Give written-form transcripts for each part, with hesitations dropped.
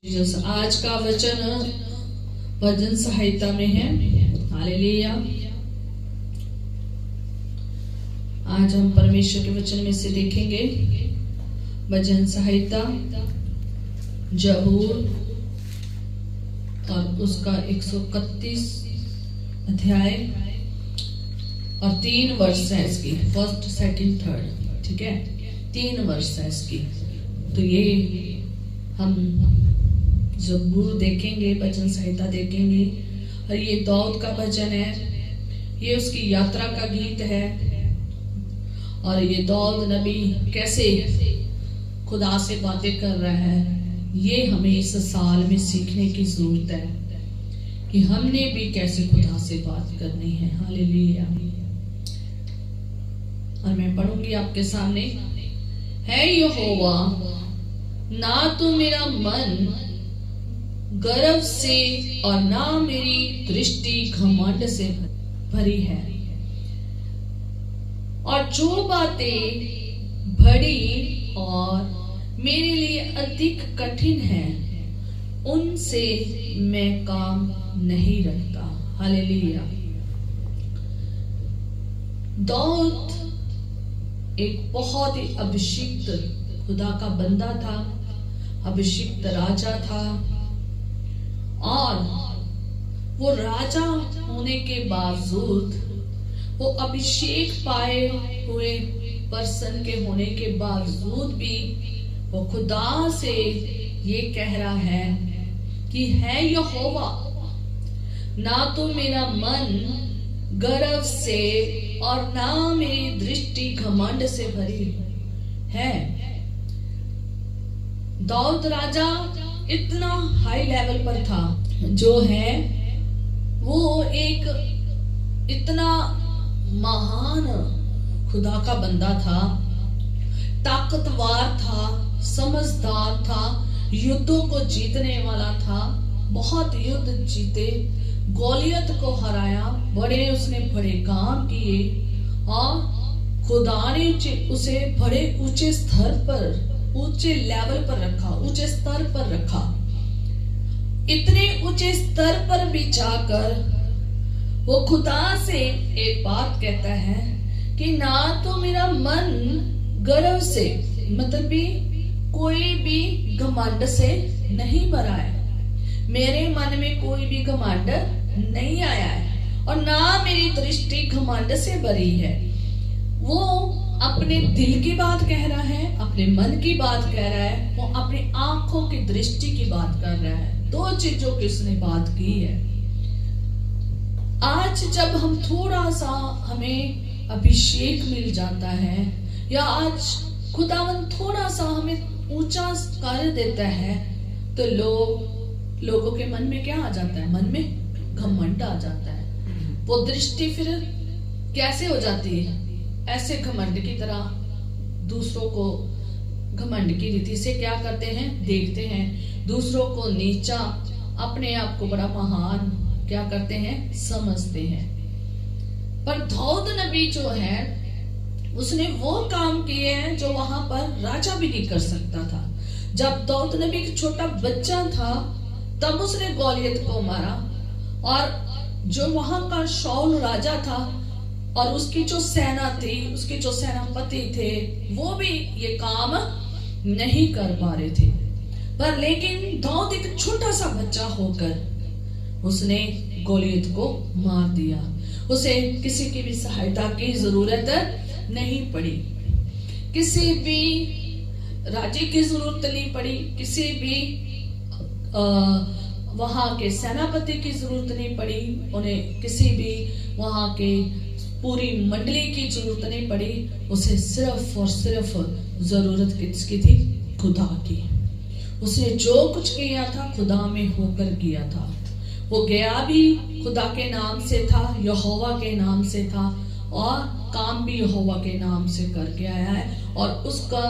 आज का वचन भजन संहिता में है। हालेलुया। आज हम परमेश्वर के वचन में से देखेंगे भजन संहिता जबूर और उसका 131 अध्याय और 3 वर्ष है इसकी, फर्स्ट सेकंड थर्ड, ठीक है, 3 वर्ष है इसकी। तो ये हम जबूर देखेंगे, भजन संहिता देखेंगे। और ये दाऊद का भजन है, ये उसकी यात्रा का गीत है। और ये दाऊद नबी कैसे खुदा से बातें कर रहा है, ये हमें इस साल में सीखने की जरूरत है कि हमने भी कैसे खुदा से बात करनी है। हालेलुया। और मैं पढ़ूंगी आपके सामने। है यहोवा, ना तो मेरा मन गर्व से और ना मेरी दृष्टि घमंड से भरी है, और जो बातें बड़ी और मेरे लिए अधिक कठिन है उनसे मैं काम नहीं रखता। हालेलुया। दाऊद एक बहुत ही अभिषिक्त खुदा का बंदा था, अभिषिक्त राजा था। और वो राजा होने के बावजूद, वो अभिषेक पाए हुए पर्सन के होने के बावजूद भी वो खुदा से ये कह रहा है कि है यहोवा, ना तो मेरा मन गर्व से और ना मेरी दृष्टि घमंड से भरी है। दाऊद राजा इतना हाई लेवल पर था, जो है वो एक इतना महान खुदा का बंदा था, ताकतवर था, समझदार था, युद्धों को जीतने वाला था, बहुत युद्ध जीते, गोलियत को हराया, बड़े उसने बड़े काम किए और खुदा ने उसे बड़े ऊंचे स्तर पर, ऊंचे लेवल पर रखा, ऊंचे स्तर पर रखा। इतने ऊंचे स्तर पर भी जाकर वो खुदा से एक बात कहता है कि ना तो मेरा मन गर्व से, मतलब भी कोई भी घमंड से नहीं भरा है, मेरे मन में कोई भी घमंड नहीं आया है, और ना मेरी दृष्टि घमंड से भरी है। वो अपने दिल की बात कह रहा है, अपने मन की बात कह रहा है, वो अपनी आंखों की दृष्टि की बात कर रहा है। 2 चीजों की उसने बात की है। आज जब हम थोड़ा सा, हमें अभिषेक मिल जाता है, या आज खुदावन थोड़ा सा हमें ऊंचा कर देता है, तो लोगों के मन में क्या आ जाता है? मन में घमंड आ जाता है। वो दृष्टि फिर कैसे हो जाती है? ऐसे घमंड की तरह दूसरों को घमंड की रीति से क्या करते हैं? देखते हैं दूसरों को नीचा, अपने आप को बड़ा महान क्या करते हैं? समझते हैं। पर दाऊद नबी जो है, उसने वो काम किए हैं जो वहां पर राजा भी नहीं कर सकता था। जब दाऊद नबी एक छोटा बच्चा था, तब उसने गोलियत को मारा, और जो वहां का शाऊल राजा था और उसकी जो सेना थी, उसके जो सेनापति थे, वो भी ये काम नहीं कर पा रहे थे। पर लेकिन दाऊद एक छोटा सा बच्चा होकर उसने गोलियत को मार दिया। उसे किसी की भी सहायता की जरूरत नहीं पड़ी, किसी भी राजे की जरूरत नहीं पड़ी, किसी भी वहां के सेनापति की जरूरत नहीं पड़ी, उन्हें किसी भी वहां के पूरी मंडली की जरूरत नहीं पड़ी। उसे सिर्फ और सिर्फ जरूरत किसकी थी? खुदा की। उसने जो कुछ किया था खुदा में होकर किया था। वो गया भी खुदा के नाम से था, यहोवा के नाम से था, और काम भी यहोवा के नाम से करके आया है, और उसका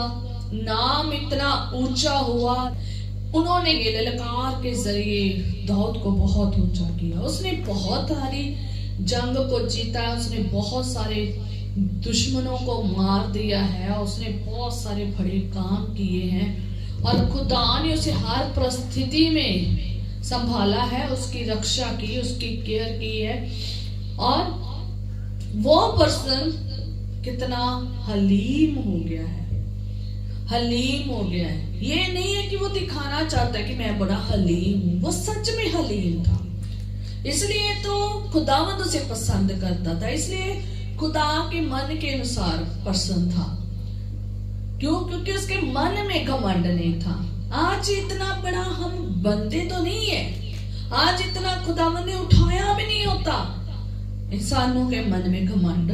नाम इतना ऊंचा हुआ। उन्होंने ये ललकार के जरिए दाऊद को बहुत ऊंचा किया। उसने बहुत सारी जंग को जीता, उसने बहुत सारे दुश्मनों को मार दिया है, उसने बहुत सारे बड़े काम किए हैं। और खुदा ने उसे हर परिस्थिति में संभाला है, उसकी रक्षा की, उसकी केयर की है। और वो पर्सन कितना हलीम हो गया है, हलीम हो गया है। ये नहीं है कि वो दिखाना चाहता है कि मैं बड़ा हलीम हूं, वो सच में हलीम था। इसलिए तो खुदावंद उसे पसंद करता था, इसलिए खुदा के मन के अनुसार पर्सन था। क्यों? क्योंकि उसके मन में घमंड नहीं था। आज इतना बड़ा हम बनते तो नहीं है, आज इतना खुदावंद ने उठाया भी नहीं होता। इंसानों के मन में घमंड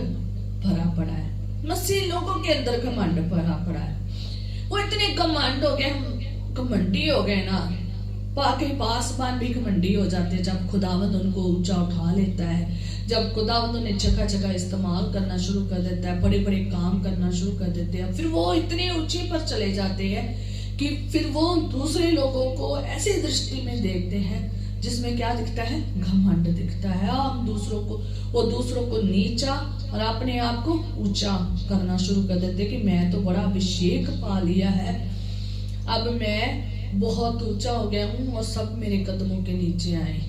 भरा पड़ा है, मसीह लोगों के अंदर घमंड भरा पड़ा है। वो इतने घमंड हो गए, हम घमंडी हो गए ना, बाकी पासबान भी घमंडी हो जाते हैं जब खुदावंद उनको ऊंचा उठा लेता है, जब खुदावंद उन्हें जगह जगह इस्तेमाल करना शुरू कर देता है, बड़े बड़े काम करना शुरू कर देते हैं। फिर वो इतने ऊंचे पर चले जाते हैं कि फिर वो दूसरे लोगों को ऐसी दृष्टि में देखते हैं जिसमें क्या दिखता है? घमंड दिखता है। हम वो दूसरों को नीचा और अपने आप को ऊंचा करना शुरू कर देते कि मैं तो बड़ा अभिषेक पा लिया है, अब मैं बहुत ऊंचा हो गया हूं और सब मेरे कदमों के नीचे आए।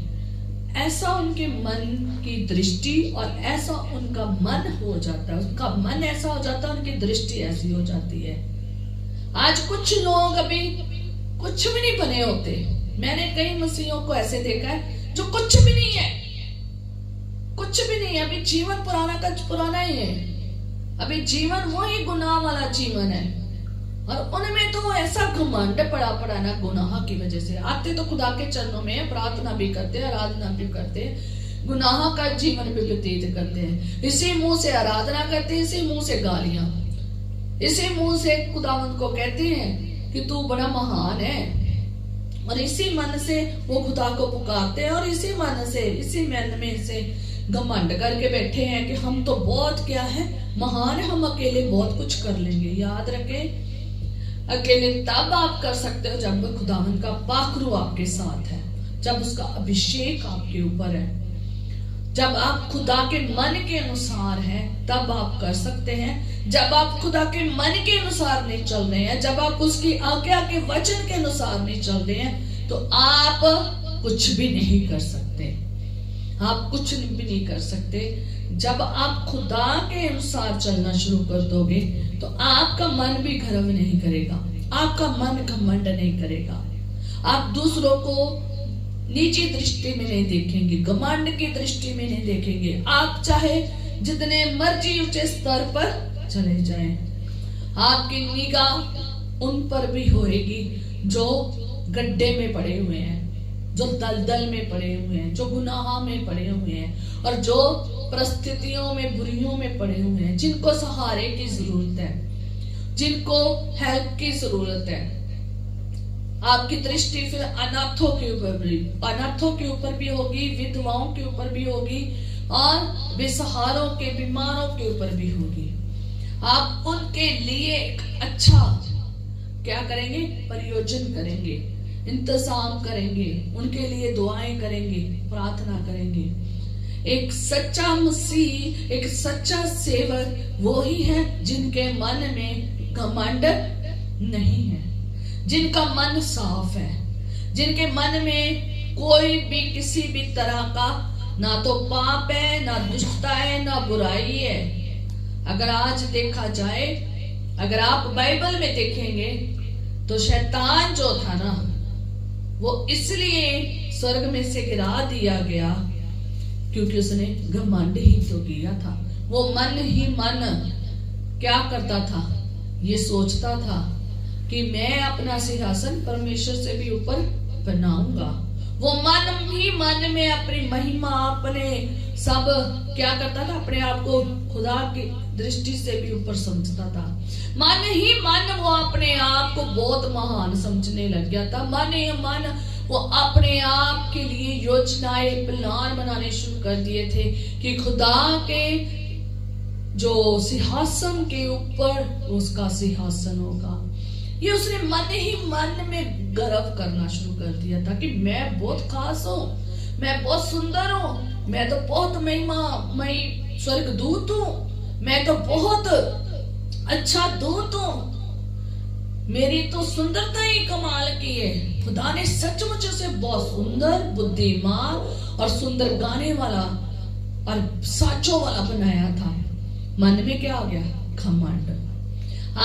ऐसा उनके मन की दृष्टि और ऐसा उनका मन हो जाता है, उनका मन ऐसा हो जाता है, उनकी दृष्टि ऐसी हो जाती है। आज कुछ लोग अभी कुछ भी नहीं बने होते। मैंने कई मसीहों को ऐसे देखा है जो कुछ भी नहीं है, कुछ भी नहीं है। अभी जीवन पुराना का पुराना ही है, अभी जीवन वही गुनाह वाला जीवन है। और उनमें तो ऐसा घमंड पड़ा ना गुनाह की वजह से। आते तो खुदा के चरणों में प्रार्थना भी करते, आराधना भी करते, गुनाह का जीवन भी व्यतीत करते हैं। इसी मुंह से आराधना करते हैं, इसी मुंह से गालियां, इसी मुंह से खुदावंद को कहते हैं कि तू बड़ा महान है, और इसी मन से वो खुदा को पुकारते हैं, और इसी मन से, इसी मन में से घमंड करके बैठे हैं कि हम तो बहुत क्या है, महान है, हम अकेले बहुत कुछ कर लेंगे। याद रखें, अकेले तब आप कर सकते हो जब खुदावंद का पाखरू आपके साथ है, जब उसका अभिषेक आपके ऊपर है, जब आप खुदा के मन के अनुसार हैं, तब आप कर सकते हैं। जब आप खुदा के मन के अनुसार नहीं चल रहे हैं, जब आप उसकी आज्ञा के वचन के अनुसार नहीं चल रहे हैं, तो आप कुछ भी नहीं कर सकते, आप कुछ भी नहीं कर सकते। जब आप खुदा के अनुसार चलना शुरू कर दोगे तो आपका मन भी गर्व नहीं करेगा, आपका मन घमंड नहीं करेगा, आप दूसरों को नीची दृष्टि में नहीं देखेंगे, घमंड की दृष्टि में नहीं देखेंगे। आप चाहे जितने मर्जी ऊंचे स्तर पर चले जाएं, आपकी निगाह उन पर भी होएगी जो गड्ढे में पड़े हुए हैं, जो दलदल में पड़े हुए हैं, जो गुनाह में पड़े हुए हैं, और जो परिस्थितियों में, बुरियों में पड़े हुए हैं, जिनको सहारे की जरूरत है, जिनको हेल्प की जरूरत है। आपकी दृष्टि फिर अनाथों के ऊपर भी होगी, विधवाओं के ऊपर भी होगी, और बेसहारों के, बीमारों के ऊपर भी होगी। आप उनके लिए एक अच्छा क्या करेंगे? प्रयोजन करेंगे, इंतजाम करेंगे, उनके लिए दुआएं करेंगे, प्रार्थना करेंगे। एक सच्चा मसीह, एक सच्चा सेवक वो ही है जिनके मन में घमंड नहीं है, जिनका मन साफ है, जिनके मन में कोई भी किसी भी तरह का ना तो पाप है, ना दुष्टता है, ना बुराई है। अगर आज देखा जाए, अगर आप बाइबल में देखेंगे तो शैतान जो था ना, वो इसलिए स्वर्ग में से गिरा दिया गया क्योंकि उसने घमंड ही तो किया था। वो मन ही मन क्या करता था? ये सोचता था कि मैं अपना सिंहासन परमेश्वर से भी ऊपर बनाऊंगा। वो मन ही मन में अपनी महिमा, अपने सब क्या करता था? अपने आप को खुदा की दृष्टि से भी ऊपर समझता था। मन ही मन वो अपने आप को बहुत महान समझने लग गया था। मन ही मन वो अपने आप के लिए योजनाएं, प्लान बनाने शुरू कर दिए थे कि खुदा के जो सिंहासन के ऊपर उसका सिंहासन होगा। ये उसने मन ही मन में गर्व करना शुरू कर दिया था कि मैं बहुत खास हूँ, मैं बहुत सुंदर हूँ, मैं तो बहुत महिमामयी स्वर्गदूत हूँ, मैं तो बहुत अच्छा दूत हूँ। मेरी तो सुंदरता ही कमाल की है, खुदा ने सचमुच उसे बहुत सुंदर, बुद्धिमान और सुंदर गाने वाला और साचों वाला बनाया था। मन में क्या आ गया? घमंड।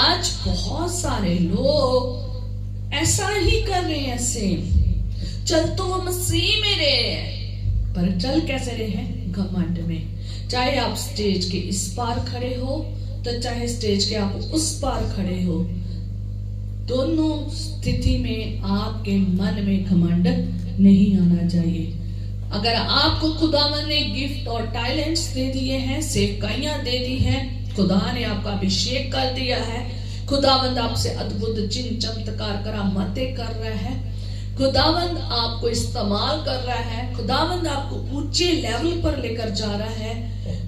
आज बहुत सारे लोग ऐसा ही कर रहे हैं। सेम चल तो वो मसीह में रहे हैं, पर चल कैसे रहे हैं? घमंड में। चाहे आप स्टेज के इस पार खड़े हो तो चाहे स्टेज के आप उस पार खड़े हो, दोनों स्थिति में आपके मन में घमंड नहीं आना चाहिए। अगर आपको खुदावन ने गिफ्ट और टैलेंट्स दे दिए हैं, सेवकाइयां दे दी हैं, खुदा ने आपका अभिषेक कर दिया है, खुदावंद आपसे अद्भुत चिन्ह चमत्कार करामातें कर रहा है, खुदावंद आपको इस्तेमाल कर रहा है, खुदावंद आपको ऊंचे लेवल पर लेकर जा रहा है,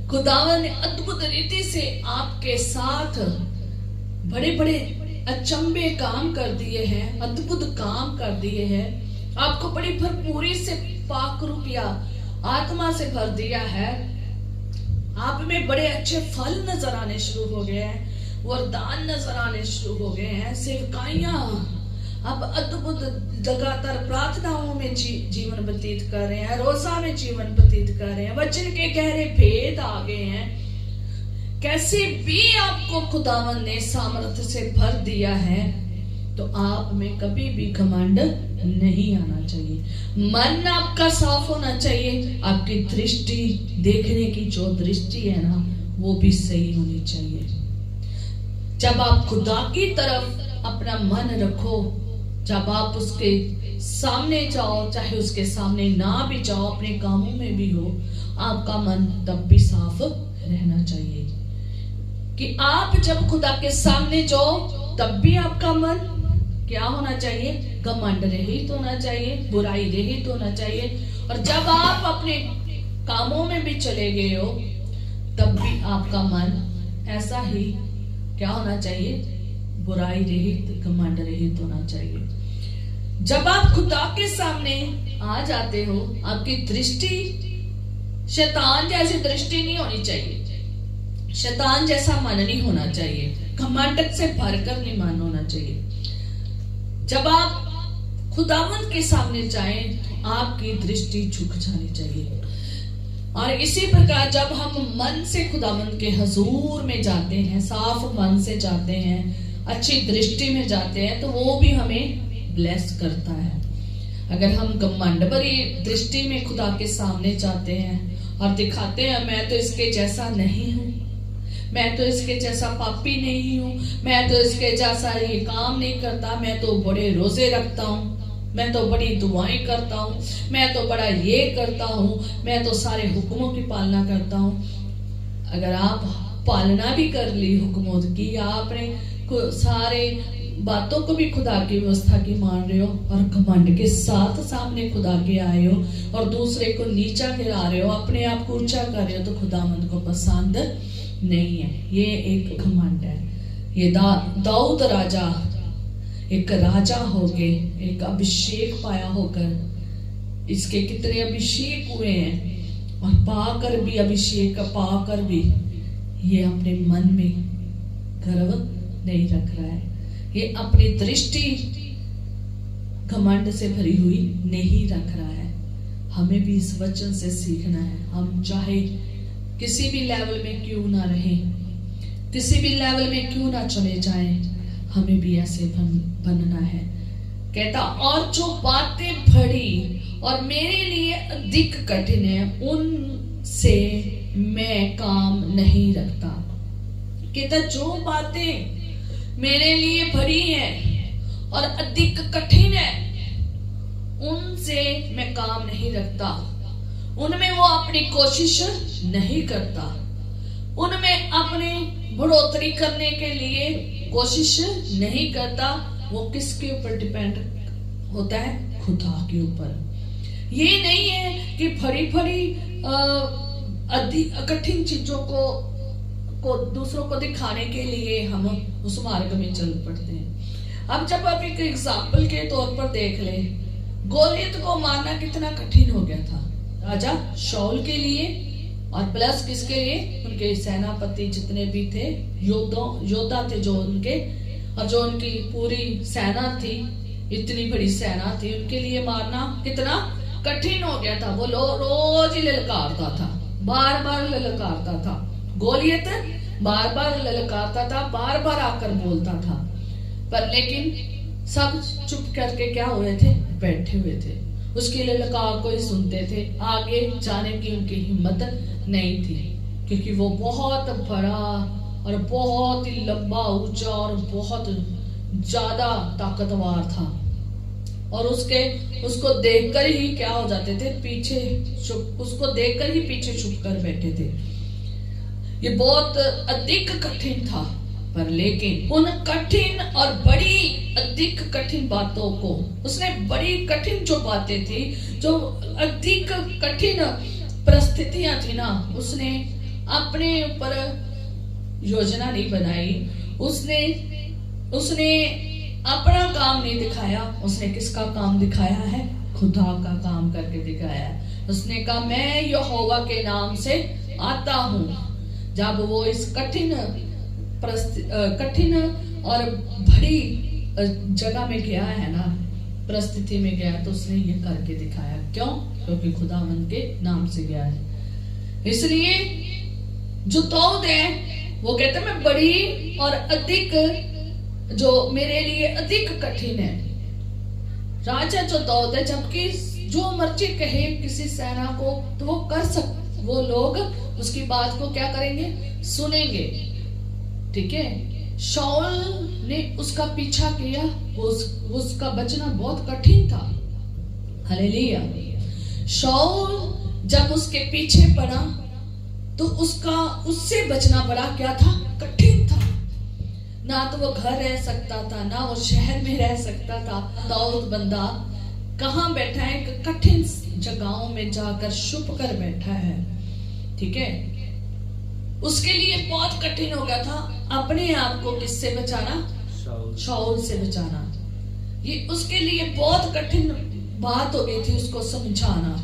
खुदावंद ने अद्भुत रीति से आपके साथ बड़े बड़े अचंबे काम कर दिए हैं, अद्भुत काम कर दिए हैं, आपको बड़ी भरपूरी से पाक रूपिया आत्मा से भर दिया है, आप में बड़े अच्छे फल नजर आने शुरू हो गए हैं, वरदान नजर आने शुरू हो गए हैं, सेवकाइयां आप अद्भुत लगातार प्रार्थनाओं में जीवन व्यतीत कर रहे हैं, रोजा में जीवन व्यतीत कर रहे हैं, वचन के गहरे भेद आ गए हैं। कैसे भी आपको खुदावन ने सामर्थ्य से भर दिया है, तो आप में कभी भी घमंड नहीं आना चाहिए। मन आपका साफ होना चाहिए, आपकी दृष्टि, देखने की जो दृष्टि है ना, वो भी सही होनी चाहिए। जब आप खुदा की तरफ अपना मन रखो, जब आप उसके सामने जाओ, चाहे उसके सामने ना भी जाओ, अपने कामों में भी हो, आपका मन तब भी साफ रहना चाहिए। कि आप जब खुदा के सामने जाओ तब भी आपका मन क्या होना चाहिए? घमंड रहित होना चाहिए, बुराई रहित होना चाहिए। और जब आप अपने कामों में भी चले गए हो तब भी आपका मन ऐसा ही क्या होना चाहिए? बुराई रहित, घमंड रहित होना चाहिए। जब आप खुदा के सामने आ जाते हो, आपकी दृष्टि शैतान जैसी दृष्टि नहीं होनी चाहिए, शैतान जैसा मन नहीं होना चाहिए, घमंड से भरकर नहीं मन होना चाहिए। जब आप खुदावन के सामने जाएं तो आपकी दृष्टि झुक जानी चाहिए। और इसी प्रकार जब हम मन से खुदावन के हजूर में जाते हैं, साफ मन से जाते हैं, अच्छी दृष्टि में जाते हैं, तो वो भी हमें ब्लेस करता है। अगर हम घमंड भरी दृष्टि में खुदा के सामने जाते हैं और दिखाते हैं मैं तो इसके जैसा नहीं हूं, मैं तो इसके जैसा पापी नहीं हूं, मैं तो इसके जैसा ये काम नहीं करता, मैं तो बड़े रोजे रखता हूं, मैं तो बड़ी दुआएं करता हूं, मैं तो बड़ा ये करता हूं, मैं तो सारे हुक्मों की पालना करता हूं। अगर आप पालना भी कर ली हुक्मों की, आपने सारे बातों को भी खुदा की व्यवस्था की मान रहे हो और घमंड के साथ सामने खुदा के आए हो और दूसरे को नीचा गिरा रहे हो, अपने आप को ऊंचा कर रहे हो, तो खुदावंद को पसंद नहीं है। ये एक घमंड है। ये दाऊद राजा एक राजा हो गए, एक अभिषेक पाया होकर, इसके कितने अभिषेक हुए हैं और पाकर भी, अभिषेक पाकर भी ये अपने मन में गर्व नहीं रख रहा है, ये अपनी दृष्टि घमंड से भरी हुई नहीं रख रहा है। हमें भी इस वचन से सीखना है। हम चाहे किसी भी लेवल में क्यों ना रहे, किसी भी लेवल में क्यों ना चले जाएं, हमें भी ऐसे बनना है। कहता और जो बातें बड़ी और मेरे लिए अधिक कठिन है, उनसे मैं काम नहीं रखता। कहता जो बातें मेरे लिए बड़ी है और अधिक कठिन है, उनसे मैं काम नहीं रखता, उनमें वो अपनी कोशिश नहीं करता, उनमें अपनी बढ़ोतरी करने के लिए कोशिश नहीं करता। वो किसके ऊपर डिपेंड होता है? खुदा के ऊपर। ये नहीं है कि बड़ी बड़ी अधिक कठिन चीजों को दूसरों को दिखाने के लिए हम उस मार्ग में चल पड़ते हैं। अब जब आप एक एग्जाम्पल के तौर पर देख ले, गोलियत को मारना कितना कठिन हो गया था राजा शाऊल के लिए और प्लस किसके लिए? उनके सेनापति जितने भी थे, योद्धा थे जो उनके, और जो उनकी पूरी सेना थी, इतनी बड़ी सेना थी, उनके लिए मारना कितना कठिन हो गया था। वो रोज ही ललकारता था, बार बार ललकारता था, गोलियत बार बार ललकारता था, बार बार आकर बोलता था। पर लेकिन सब चुप करके क्या हुए थे, बैठे हुए थे, उसकी ललकार को ही सुनते थे। आगे जाने की उनकी हिम्मत नहीं थी, क्योंकि वो बहुत बड़ा और बहुत ही लंबा, ऊंचा और बहुत ज्यादा ताकतवर था। और उसको देखकर ही क्या हो जाते थे, पीछे छुप, उसको देखकर ही पीछे छुप कर बैठे थे। ये बहुत अधिक कठिन था। पर लेकिन उन कठिन और बड़ी अधिक कठिन बातों को उसने, बड़ी कठिन जो बातें थी, जो अधिक कठिन परिस्थितियां थी ना, उसने अपने ऊपर योजना नहीं बनाई। उसने अपना काम नहीं दिखाया। उसने किसका काम दिखाया है? खुदा का काम करके दिखाया है। उसने कहा मैं यहोवा के नाम से आता हूं। जब वो इस कठिन और बड़ी जगह में गया है ना, परिस्थिति में गया, तो उसने ये करके दिखाया। क्यों? क्योंकि खुदावंद के नाम से गया है। इसलिए जो दाऊद है वो कहते हैं मैं बड़ी और अधिक, जो मेरे लिए अधिक कठिन है। राजा जो दाऊद है, जबकि जो मर्जी कहे किसी सेना को तो वो कर सकते, वो लोग उसकी बात को क्या करेंगे? सुनेंगे। ठीक है, शाऊल ने उसका पीछा किया, उसका बचना बहुत कठिन था। हालेलुया। शाऊल जब उसके पीछे पड़ा तो उससे बचना बड़ा क्या था? कठिन था। ना तो वो घर रह सकता था, ना वो शहर में रह सकता था। दाऊद बंदा कहां बैठा है? कठिन जगहों में जाकर छुप कर बैठा है। ठीक है, उसके लिए बहुत कठिन हो गया था अपने आप को किससे बचाना? शाऊल से बचाना। ये उसके लिए बहुत कठिन बात हो गई थी, उसको समझाना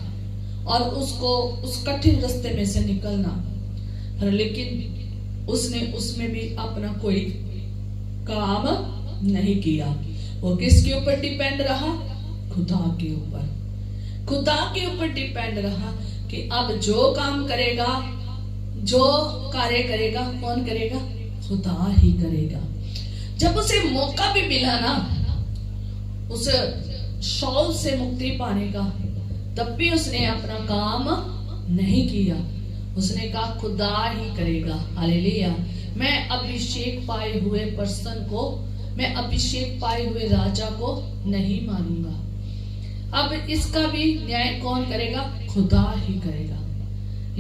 और उसको उस कठिन रास्ते में से निकलना। पर लेकिन उसने उसमें भी अपना कोई काम नहीं किया। वो किसके ऊपर डिपेंड रहा? खुदा के ऊपर। खुदा के ऊपर डिपेंड रहा कि अब जो काम करेगा, जो कार्य करेगा, कौन करेगा? खुदा ही करेगा। जब उसे मौका भी मिला ना उसे शाऊल से मुक्ति पाने का, तब भी उसने अपना काम नहीं किया। उसने कहा खुदा ही करेगा। हालेलुया। मैं अभिषेक पाए हुए पर्सन को, मैं अभिषेक पाए हुए राजा को नहीं मानूंगा। अब इसका भी न्याय कौन करेगा? खुदा ही करेगा।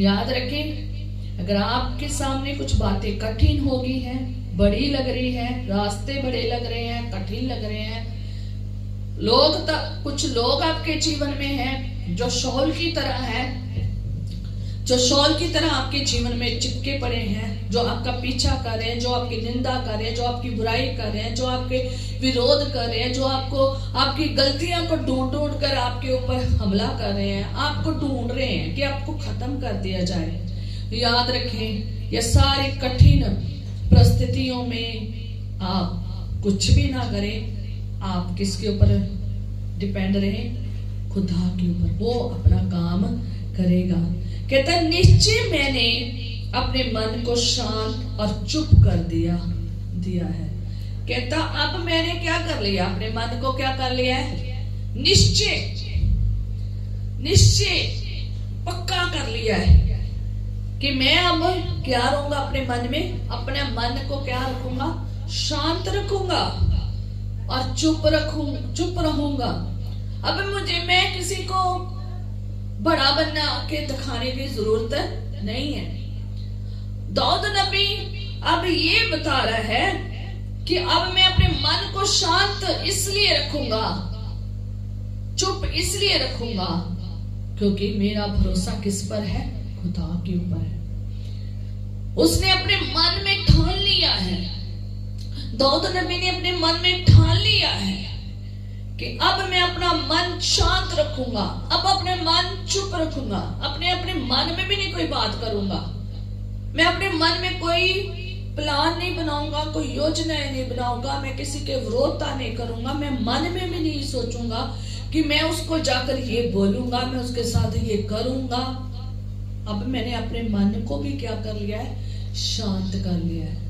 याद रखें, अगर आपके सामने कुछ बातें कठिन हो गई हैं, बड़ी लग रही है, रास्ते बड़े लग रहे हैं, कठिन लग रहे हैं, कुछ लोग आपके जीवन में हैं जो शाऊल की तरह है, जो शाऊल की तरह आपके जीवन में चिपके पड़े हैं, जो आपका पीछा कर रहे हैं, जो आपकी निंदा कर रहे हैं, जो आपकी बुराई कर रहे हैं, जो आपके विरोध कर रहे हैं, जो आपको आपकी गलतियों को ढूंढ ढूंढ कर आपके ऊपर हमला कर रहे हैं, आपको ढूंढ रहे हैं कि आपको खत्म कर दिया जाए। याद रखें, ये सारी कठिन परिस्थितियों में आप कुछ भी ना करें, आप किसके ऊपर डिपेंड रहें? खुदा के ऊपर। वो अपना काम करेगा। कहता है निश्चय मैंने अपने मन को शांत और चुप कर दिया है। कहता अब मैंने क्या कर लिया? अपने मन को क्या कर लिया है? निश्चय पक्का कर लिया है कि मैं अब क्या रहूंगा अपने मन में? अपने मन को क्या रखूंगा? शांत रखूंगा और चुप रहूंगा। अब मैं किसी को बड़ा बनना के दिखाने की जरूरत नहीं है। दाऊद नबी अब ये बता रहा है कि अब मैं अपने मन को शांत इसलिए रखूंगा, चुप इसलिए रखूंगा, क्योंकि मेरा भरोसा किस पर है? खुदा के ऊपर है। उसने अपने मन में ठान लिया है, दाऊद नबी ने अपने मन में ठान लिया है कि अब मैं अपना मन शांत रखूंगा, अब अपने मन चुप रखूंगा, अपने मन में भी नहीं कोई बात करूंगा, मैं अपने मन में कोई प्लान नहीं बनाऊंगा, कोई योजनाएं नहीं बनाऊंगा, मैं किसी के विरोधता नहीं करूंगा, मैं मन में भी नहीं सोचूंगा कि मैं उसको जाकर ये बोलूंगा, मैं उसके साथ ये करूंगा। अब मैंने अपने मन को भी क्या कर लिया है, शांत कर लिया है।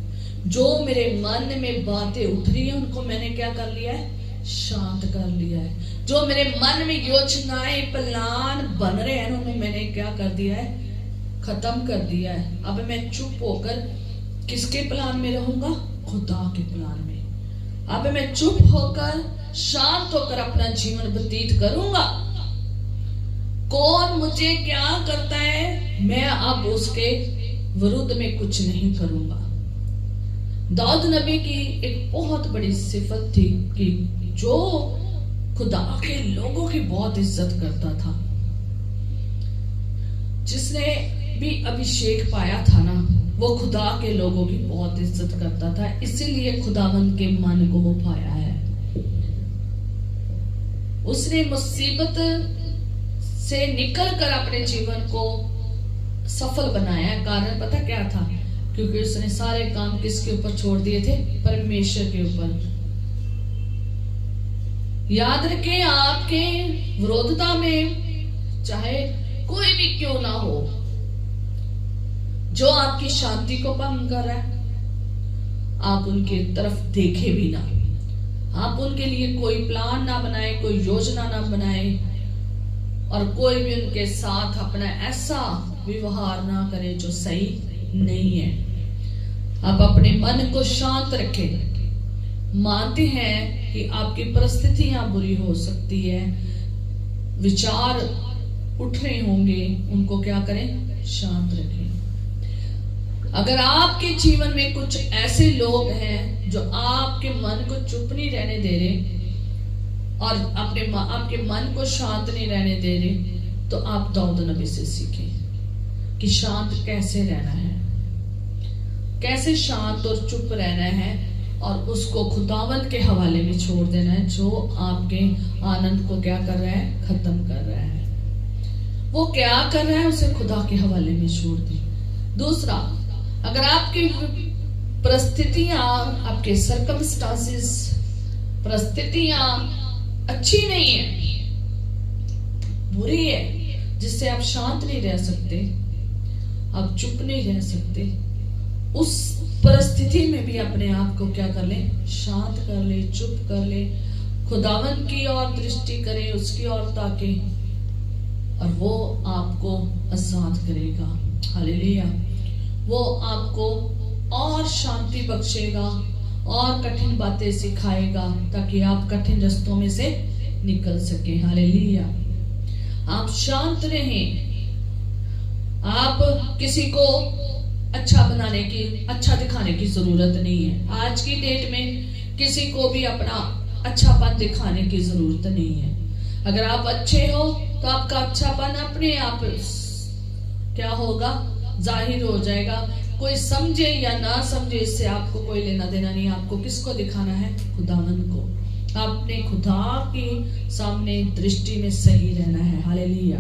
जो मेरे मन में बातें उठ रही है उनको मैंने क्या कर लिया है, शांत कर लिया है। जो मेरे मन में योजनाएं प्लान बन रहे हैं उन्हें मैंने क्या कर दिया है, खत्म कर दिया है। अब मैं चुप होकर किसके प्लान में रहूंगा, खुदा के प्लान में। अब मैं चुप होकर शांत होकर अपना जीवन व्यतीत करूंगा। कौन मुझे क्या करता है, मैं अब उसके विरुद्ध में कुछ नहीं करूंगा। दाऊद नबी की एक बहुत बड़ी सिफत थी कि जो खुदा के लोगों की बहुत इज्जत करता था। जिसने भी अभिषेक पाया था ना, वो खुदा के लोगों की बहुत इज्जत करता था, इसीलिए खुदावंद के मन को वो पाया है। उसने मुसीबत से निकलकर अपने जीवन को सफल बनाया। कारण पता क्या था, क्योंकि उसने सारे काम किसके ऊपर छोड़ दिए थे, परमेश्वर के ऊपर। याद रखें, आपके विरोधता में चाहे कोई भी क्यों ना हो, जो आपकी शांति को भंग कर रहा है, आप उनके तरफ देखे भी ना। आप उनके लिए कोई प्लान ना बनाए, कोई योजना ना बनाए, और कोई भी उनके साथ अपना ऐसा व्यवहार ना करे जो सही नहीं है। आप अपने मन को शांत रखें। मानते हैं कि आपकी परिस्थितियां बुरी हो सकती है, विचार उठ रहे होंगे, उनको क्या करें, शांत रखें। अगर आपके जीवन में कुछ ऐसे लोग हैं जो आपके मन को चुप नहीं रहने दे रहे और आपके मन को शांत नहीं रहने दे रहे, तो आप दाऊद नबी से सीखें कि शांत कैसे रहना है, कैसे शांत और चुप रहना है, और उसको खुदावंद के हवाले में छोड़ देना है, जो आपके आनंद को क्या कर रहा है, खत्म कर रहा है। वो क्या कर रहा है, उसे खुदा के हवाले में छोड़ दें। दूसरा, अगर आपकी परिस्थितियां, आपके सर्कमस्टांसेस, परिस्थितियां अच्छी नहीं है, बुरी है, जिससे आप शांत नहीं रह सकते, आप चुप नहीं रह सकते, उस परिस्थिति में भी अपने आप को क्या कर ले, शांत कर ले, चुप कर ले, खुदावंद की ओर दृष्टि करें, उसकी ओर ताके, और वो आपको आजाद करेगा। हालेलुया। वो आपको और शांति बख्शेगा और कठिन बातें सिखाएगा, ताकि आप कठिन रास्तों में से निकल सके। हालेलुया। आप शांत रहें। आप किसी को अच्छा बनाने की, अच्छा दिखाने की जरूरत नहीं है। आज की डेट में किसी को भी अपना अच्छापन दिखाने की जरूरत नहीं है। अगर आप अच्छे हो तो आपका अच्छापन अपने आप क्या होगा, जाहिर हो जाएगा। कोई समझे या ना समझे, इससे आपको कोई लेना देना नहीं। आपको किसको दिखाना है, खुदावंद को। आपने खुदा के सामने दृष्टि में सही रहना है। हालेलुया।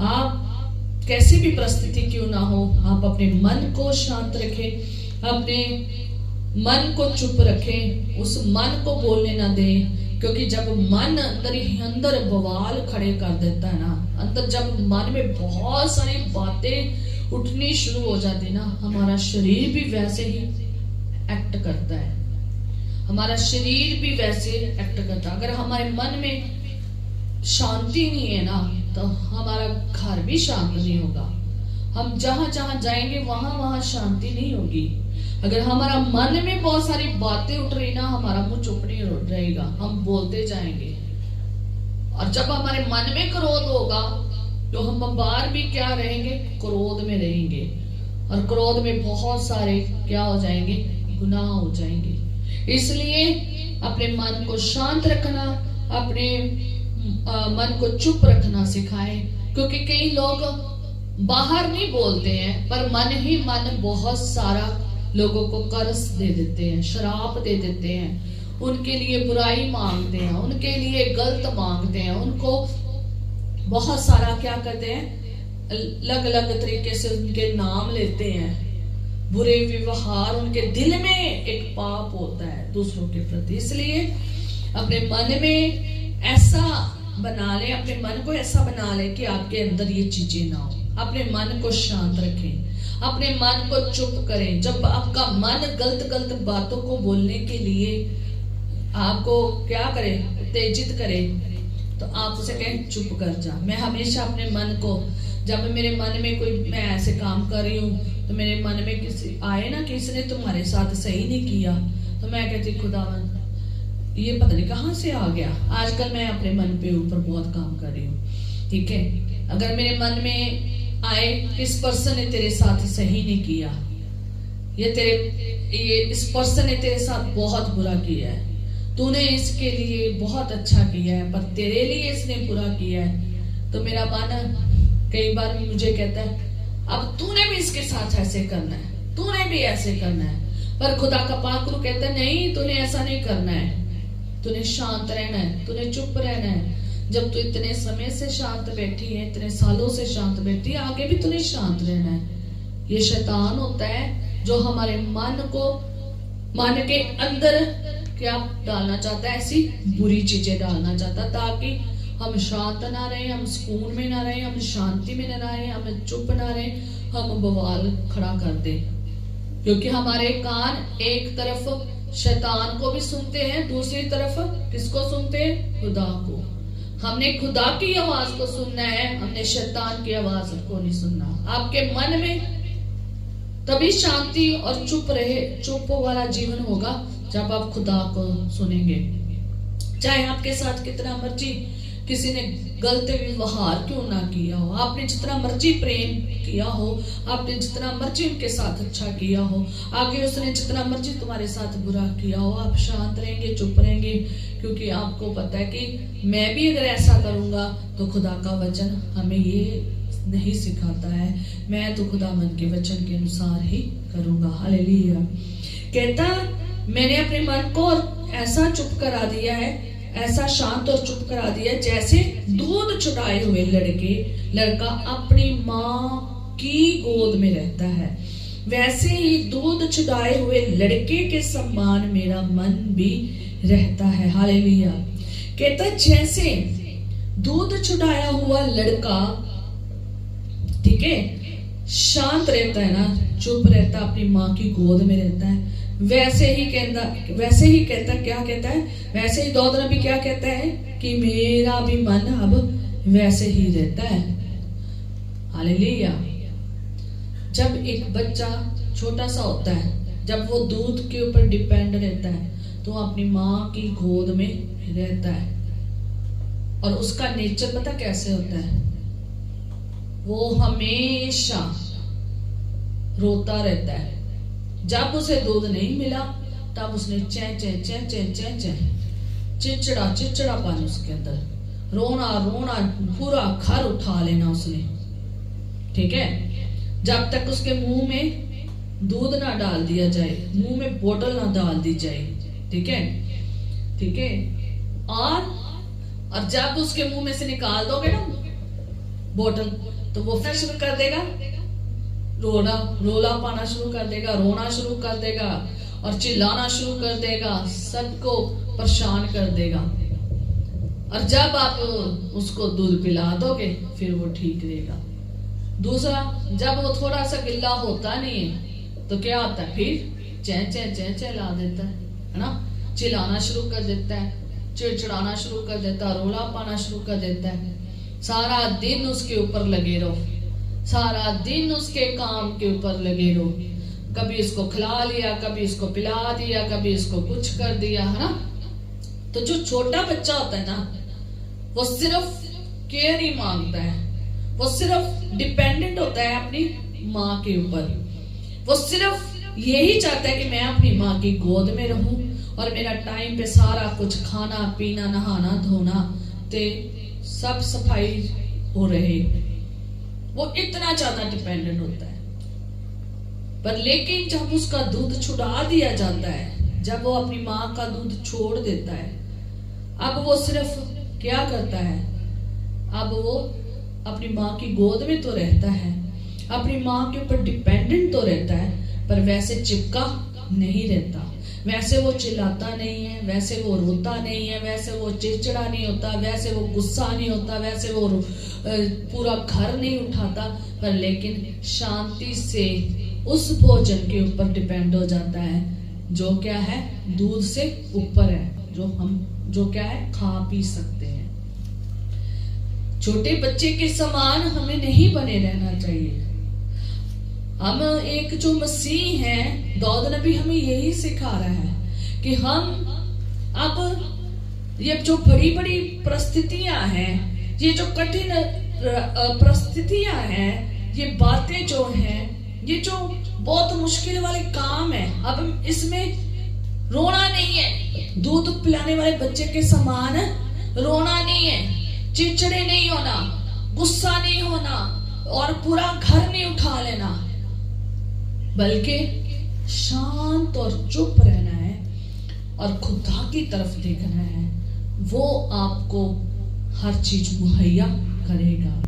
आप कैसी भी परिस्थिति क्यों ना हो, आप अपने मन को शांत रखें, अपने मन को चुप रखें, उस मन को बोलने ना दें। क्योंकि जब मन अंदर ही अंदर बवाल खड़े कर देता है ना, अंदर जब मन में बहुत सारी बातें उठनी शुरू हो जाती ना, हमारा शरीर भी वैसे ही एक्ट करता है। हमारा शरीर भी वैसे एक्ट करता है। अगर हमारे मन में शांति नहीं है ना, तो हमारा घर भी शांत नहीं होगा। हम जहां जहां जाएंगे वहां वहां शांति नहीं होगी। अगर हमारा मन में बहुत सारी बातें उठ रही ना, हमारा मुंह चुप नहीं रहेगा, हम बोलते जाएंगे। और जब हमारे मन में क्रोध होगा तो हम बाहर भी क्या रहेंगे, क्रोध में रहेंगे। और क्रोध में बहुत सारे क्या हो जाएंगे, गुनाह हो जाएंगे। इसलिए अपने मन को शांत रखना, अपने मन को चुप रखना सिखाएं। क्योंकि कई लोग बाहर नहीं बोलते हैं, पर मन ही मन बहुत सारा लोगों को कर्ज दे देते हैं, शराप दे देते हैं, उनके लिए बुराई मांगते हैं, उनके लिए गलत मांगते हैं, उनको बहुत सारा क्या करते हैं, अलग अलग तरीके से उनके नाम लेते हैं। बुरे व्यवहार, उनके दिल में एक पाप होता है दूसरों के प्रति। इसलिए अपने मन में ऐसा बना ले, अपने मन को ऐसा बना ले कि आपके अंदर ये चीजें ना हो। अपने मन को शांत रखें, अपने मन को चुप करें। जब आपका मन गलत गलत बातों को बोलने के लिए आपको क्या करे, उत्तेजित करे, तो आप उसे कहें चुप कर जा। मैं हमेशा अपने मन को, जब मेरे मन में कोई, मैं ऐसे काम कर रही हूँ तो मेरे मन में किसी आए ना कि इसने तुम्हारे साथ सही नहीं किया, तो मैं कहती खुदावन ये पता नहीं कहाँ से आ गया। आजकल मैं अपने मन पे ऊपर बहुत काम कर रही हूँ, ठीक है। अगर मेरे मन में आए इस पर्सन ने तेरे साथ सही नहीं किया, ये इस पर्सन ने तेरे साथ बहुत बुरा किया है, तूने इसके लिए बहुत अच्छा किया है पर तेरे लिए इसने बुरा किया है, तो मेरा मन कई बार मुझे कहता है अब तूने भी इसके साथ ऐसे करना है, तूने भी ऐसे करना है। पर खुदा का पाक कहता है नहीं, तूने ऐसा नहीं करना है, तूने शांत रहना है, तूने चुप रहना है। जब तू इतने समय से शांत बैठी है, इतने सालों से शांत बैठी है, आगे भी तूने शांत रहना है। ये शैतान होता है जो हमारे मन के अंदर क्या डालना चाहता है, ऐसी बुरी चीजें डालना चाहता है ताकि हम शांत ना रहे, हम सुकून में ना रहे, हम शांति में ना रहे, हम चुप ना रहे, हम बवाल खड़ा कर दे। क्योंकि हमारे कान एक तरफ शैतान को भी सुनते हैं, दूसरी तरफ किसको सुनते हैं, खुदा को। हमने खुदा की आवाज को सुनना है, हमने शैतान की आवाज को नहीं सुनना। आपके मन में तभी शांति और चुप वाला जीवन होगा जब आप खुदा को सुनेंगे। चाहे आपके साथ कितना मर्जी किसी ने गलत व्यवहार क्यों ना किया हो, आपने जितना मर्जी प्रेम किया हो, आपने जितना मर्जी उनके साथ अच्छा किया हो, आगे उसने जितना मर्जी तुम्हारे साथ बुरा किया हो, आप शांत रहेंगे, चुप रहेंगे। क्योंकि आपको पता है कि मैं भी अगर ऐसा करूंगा तो खुदा का वचन हमें ये नहीं सिखाता है, मैं तो खुदा मन के वचन के अनुसार ही करूंगा। हालेलुया। कहता मैंने अपने मन को ऐसा चुप करा दिया है, ऐसा शांत और चुप करा दिया जैसे दूध छुटाए हुए लड़का अपनी माँ की गोद में रहता है, वैसे ही दूध छुटाए हुए लड़के के समान मेरा मन भी रहता है। हालेलुया। कहता जैसे दूध छुटाया हुआ लड़का, ठीक है, शांत रहता है ना, चुप रहता, अपनी माँ की गोद में रहता है, वैसे ही कहता क्या कहता है, वैसे ही दाऊद नबी क्या कहता है कि मेरा भी मन अब वैसे ही रहता है। हालेलुया। जब एक बच्चा छोटा सा होता है, जब वो दूध के ऊपर डिपेंड रहता है तो अपनी माँ की गोद में रहता है, और उसका नेचर पता कैसे होता है, वो हमेशा रोता रहता है। जब उसे दूध नहीं मिला तब उसने चिड़चिड़ापन उसके अंदर, रोना पूरा घर उठा लेना उसने, ठीक है। जब तक उसके मुंह में दूध ना डाल दिया जाए, मुंह में बोतल ना डाल दी जाए, ठीक है। और जब उसके मुंह में से निकाल दोगे ना बोतल, तो वो फिर शुरू कर देगा रोला पाना शुरू कर देगा, रोना शुरू कर देगा और चिल्लाना शुरू कर देगा, सबको परेशान कर देगा। और जब आप उसको दूध पिला दोगे फिर वो ठीक रहेगा। दूसरा, जब वो थोड़ा सा गिल्ला होता नहीं है तो क्या होता है, फिर चै ला देता है ना, चिल्लाना शुरू कर देता है, चिड़चिड़ाना शुरू कर देता है, रोला पाना शुरू कर देता है। सारा दिन उसके ऊपर लगे रहो, सारा दिन उसके काम के ऊपर लगे रहो, कभी इसको खिला लिया, कभी इसको पिला दिया, कभी इसको कुछ कर दिया, है ना। तो जो छोटा बच्चा होता है ना, वो सिर्फ केयर ही मांगता है, वो सिर्फ डिपेंडेंट होता है अपनी माँ के ऊपर, वो सिर्फ यही चाहता है कि मैं अपनी माँ की गोद में रहूं और मेरा टाइम पे सारा कुछ खाना पीना नहाना धोना ते सब सफाई हो रहे। वो इतना ज्यादा डिपेंडेंट होता है। पर लेकिन जब उसका दूध छुड़ा दिया जाता है, जब वो अपनी माँ का दूध छोड़ देता है, अब वो सिर्फ क्या करता है, अब वो अपनी माँ की गोद में तो रहता है, अपनी माँ के ऊपर डिपेंडेंट तो रहता है, पर वैसे चिपका नहीं रहता, वैसे वो चिल्लाता नहीं है, वैसे वो रोता नहीं है, वैसे वो चिड़चिड़ा नहीं होता, वैसे वो गुस्सा नहीं होता, वैसे वो पूरा घर नहीं उठाता, पर लेकिन शांति से उस भोजन के ऊपर डिपेंड हो जाता है जो क्या है दूध से ऊपर है, जो क्या है खा पी सकते हैं। छोटे बच्चे के समान हमें नहीं बने रहना चाहिए। हम एक जो मसीह हैं, दाऊद नबी हमें यही सिखा रहा है कि हम अब ये जो बड़ी बड़ी परिस्थितियां हैं, ये जो कठिन परिस्थितियां हैं, ये बातें जो हैं, ये जो बहुत मुश्किल वाले काम है, अब इसमें रोना नहीं है। दूध पिलाने वाले बच्चे के समान रोना नहीं है, चिड़चिड़े नहीं होना, गुस्सा नहीं होना और पूरा घर नहीं उठा लेना, बल्कि शांत और चुप रहना है और खुदा की तरफ देखना है। वो आपको हर चीज मुहैया करेगा।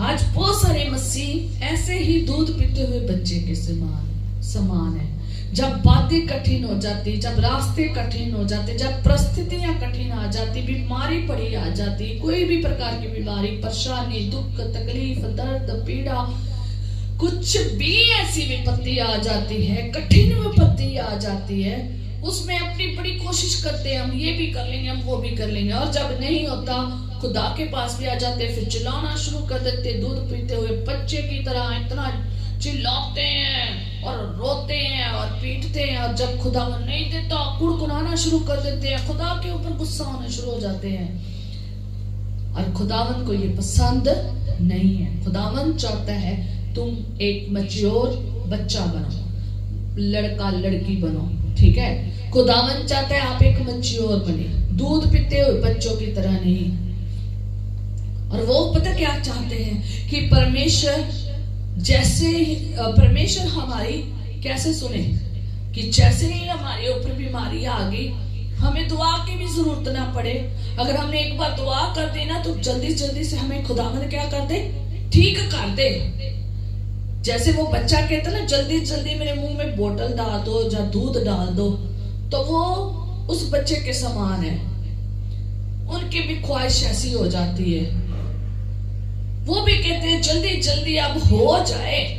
आज बहुत सारे मसीह ऐसे ही दूध पीते हुए बच्चे के समान है। जब बातें कठिन हो जाती, जब रास्ते कठिन हो जाते, जब परिस्थितियां कठिन आ जाती, बीमारी पड़ी आ जाती, कोई भी प्रकार की बीमारी, परेशानी, दुख, तकलीफ, दर्द, पीड़ा, कुछ भी ऐसी विपत्ति आ जाती है, कठिन विपत्ति आ जाती है, उसमें अपनी बड़ी कोशिश करते हैं, हम ये भी कर लेंगे, हम वो भी कर लेंगे, और जब नहीं होता खुदा के पास भी आ जाते, फिर चिल्लाना शुरू कर देते, दूध पीते हुए बच्चे की तरह इतना चिल्लाते हैं और रोते हैं और पीटते हैं, और जब खुदा नहीं देता कुड़कुड़ाना शुरू कर देते हैं, खुदा के ऊपर गुस्सा होना शुरू हो जाते हैं। और खुदावन को ये पसंद नहीं है। खुदावन चाहता है तुम एक मैच्योर बच्चा बनो, लड़का लड़की बनो, ठीक है। खुदावन चाहता है आप एक मैच्योर बने, दूध पीते हुए बच्चों की तरह नहीं। और वो पता क्या चाहते हैं कि परमेश्वर हमारी कैसे सुने, कि जैसे ही हमारे ऊपर बीमारी आ गई, हमें दुआ की भी जरूरत ना पड़े। अगर हमने एक बार दुआ कर दी ना, तो जल्दी जल्दी से हमें खुदावन क्या कर दे, ठीक कर दे। जैसे वो बच्चा कहता ना, जल्दी जल्दी मेरे मुंह में बोतल डाल दो या दूध डाल दो, तो वो उस बच्चे के समान है। उनकी भी ख्वाहिश ऐसी हो जाती है, वो भी कहते हैं जल्दी जल्दी अब हो जाए,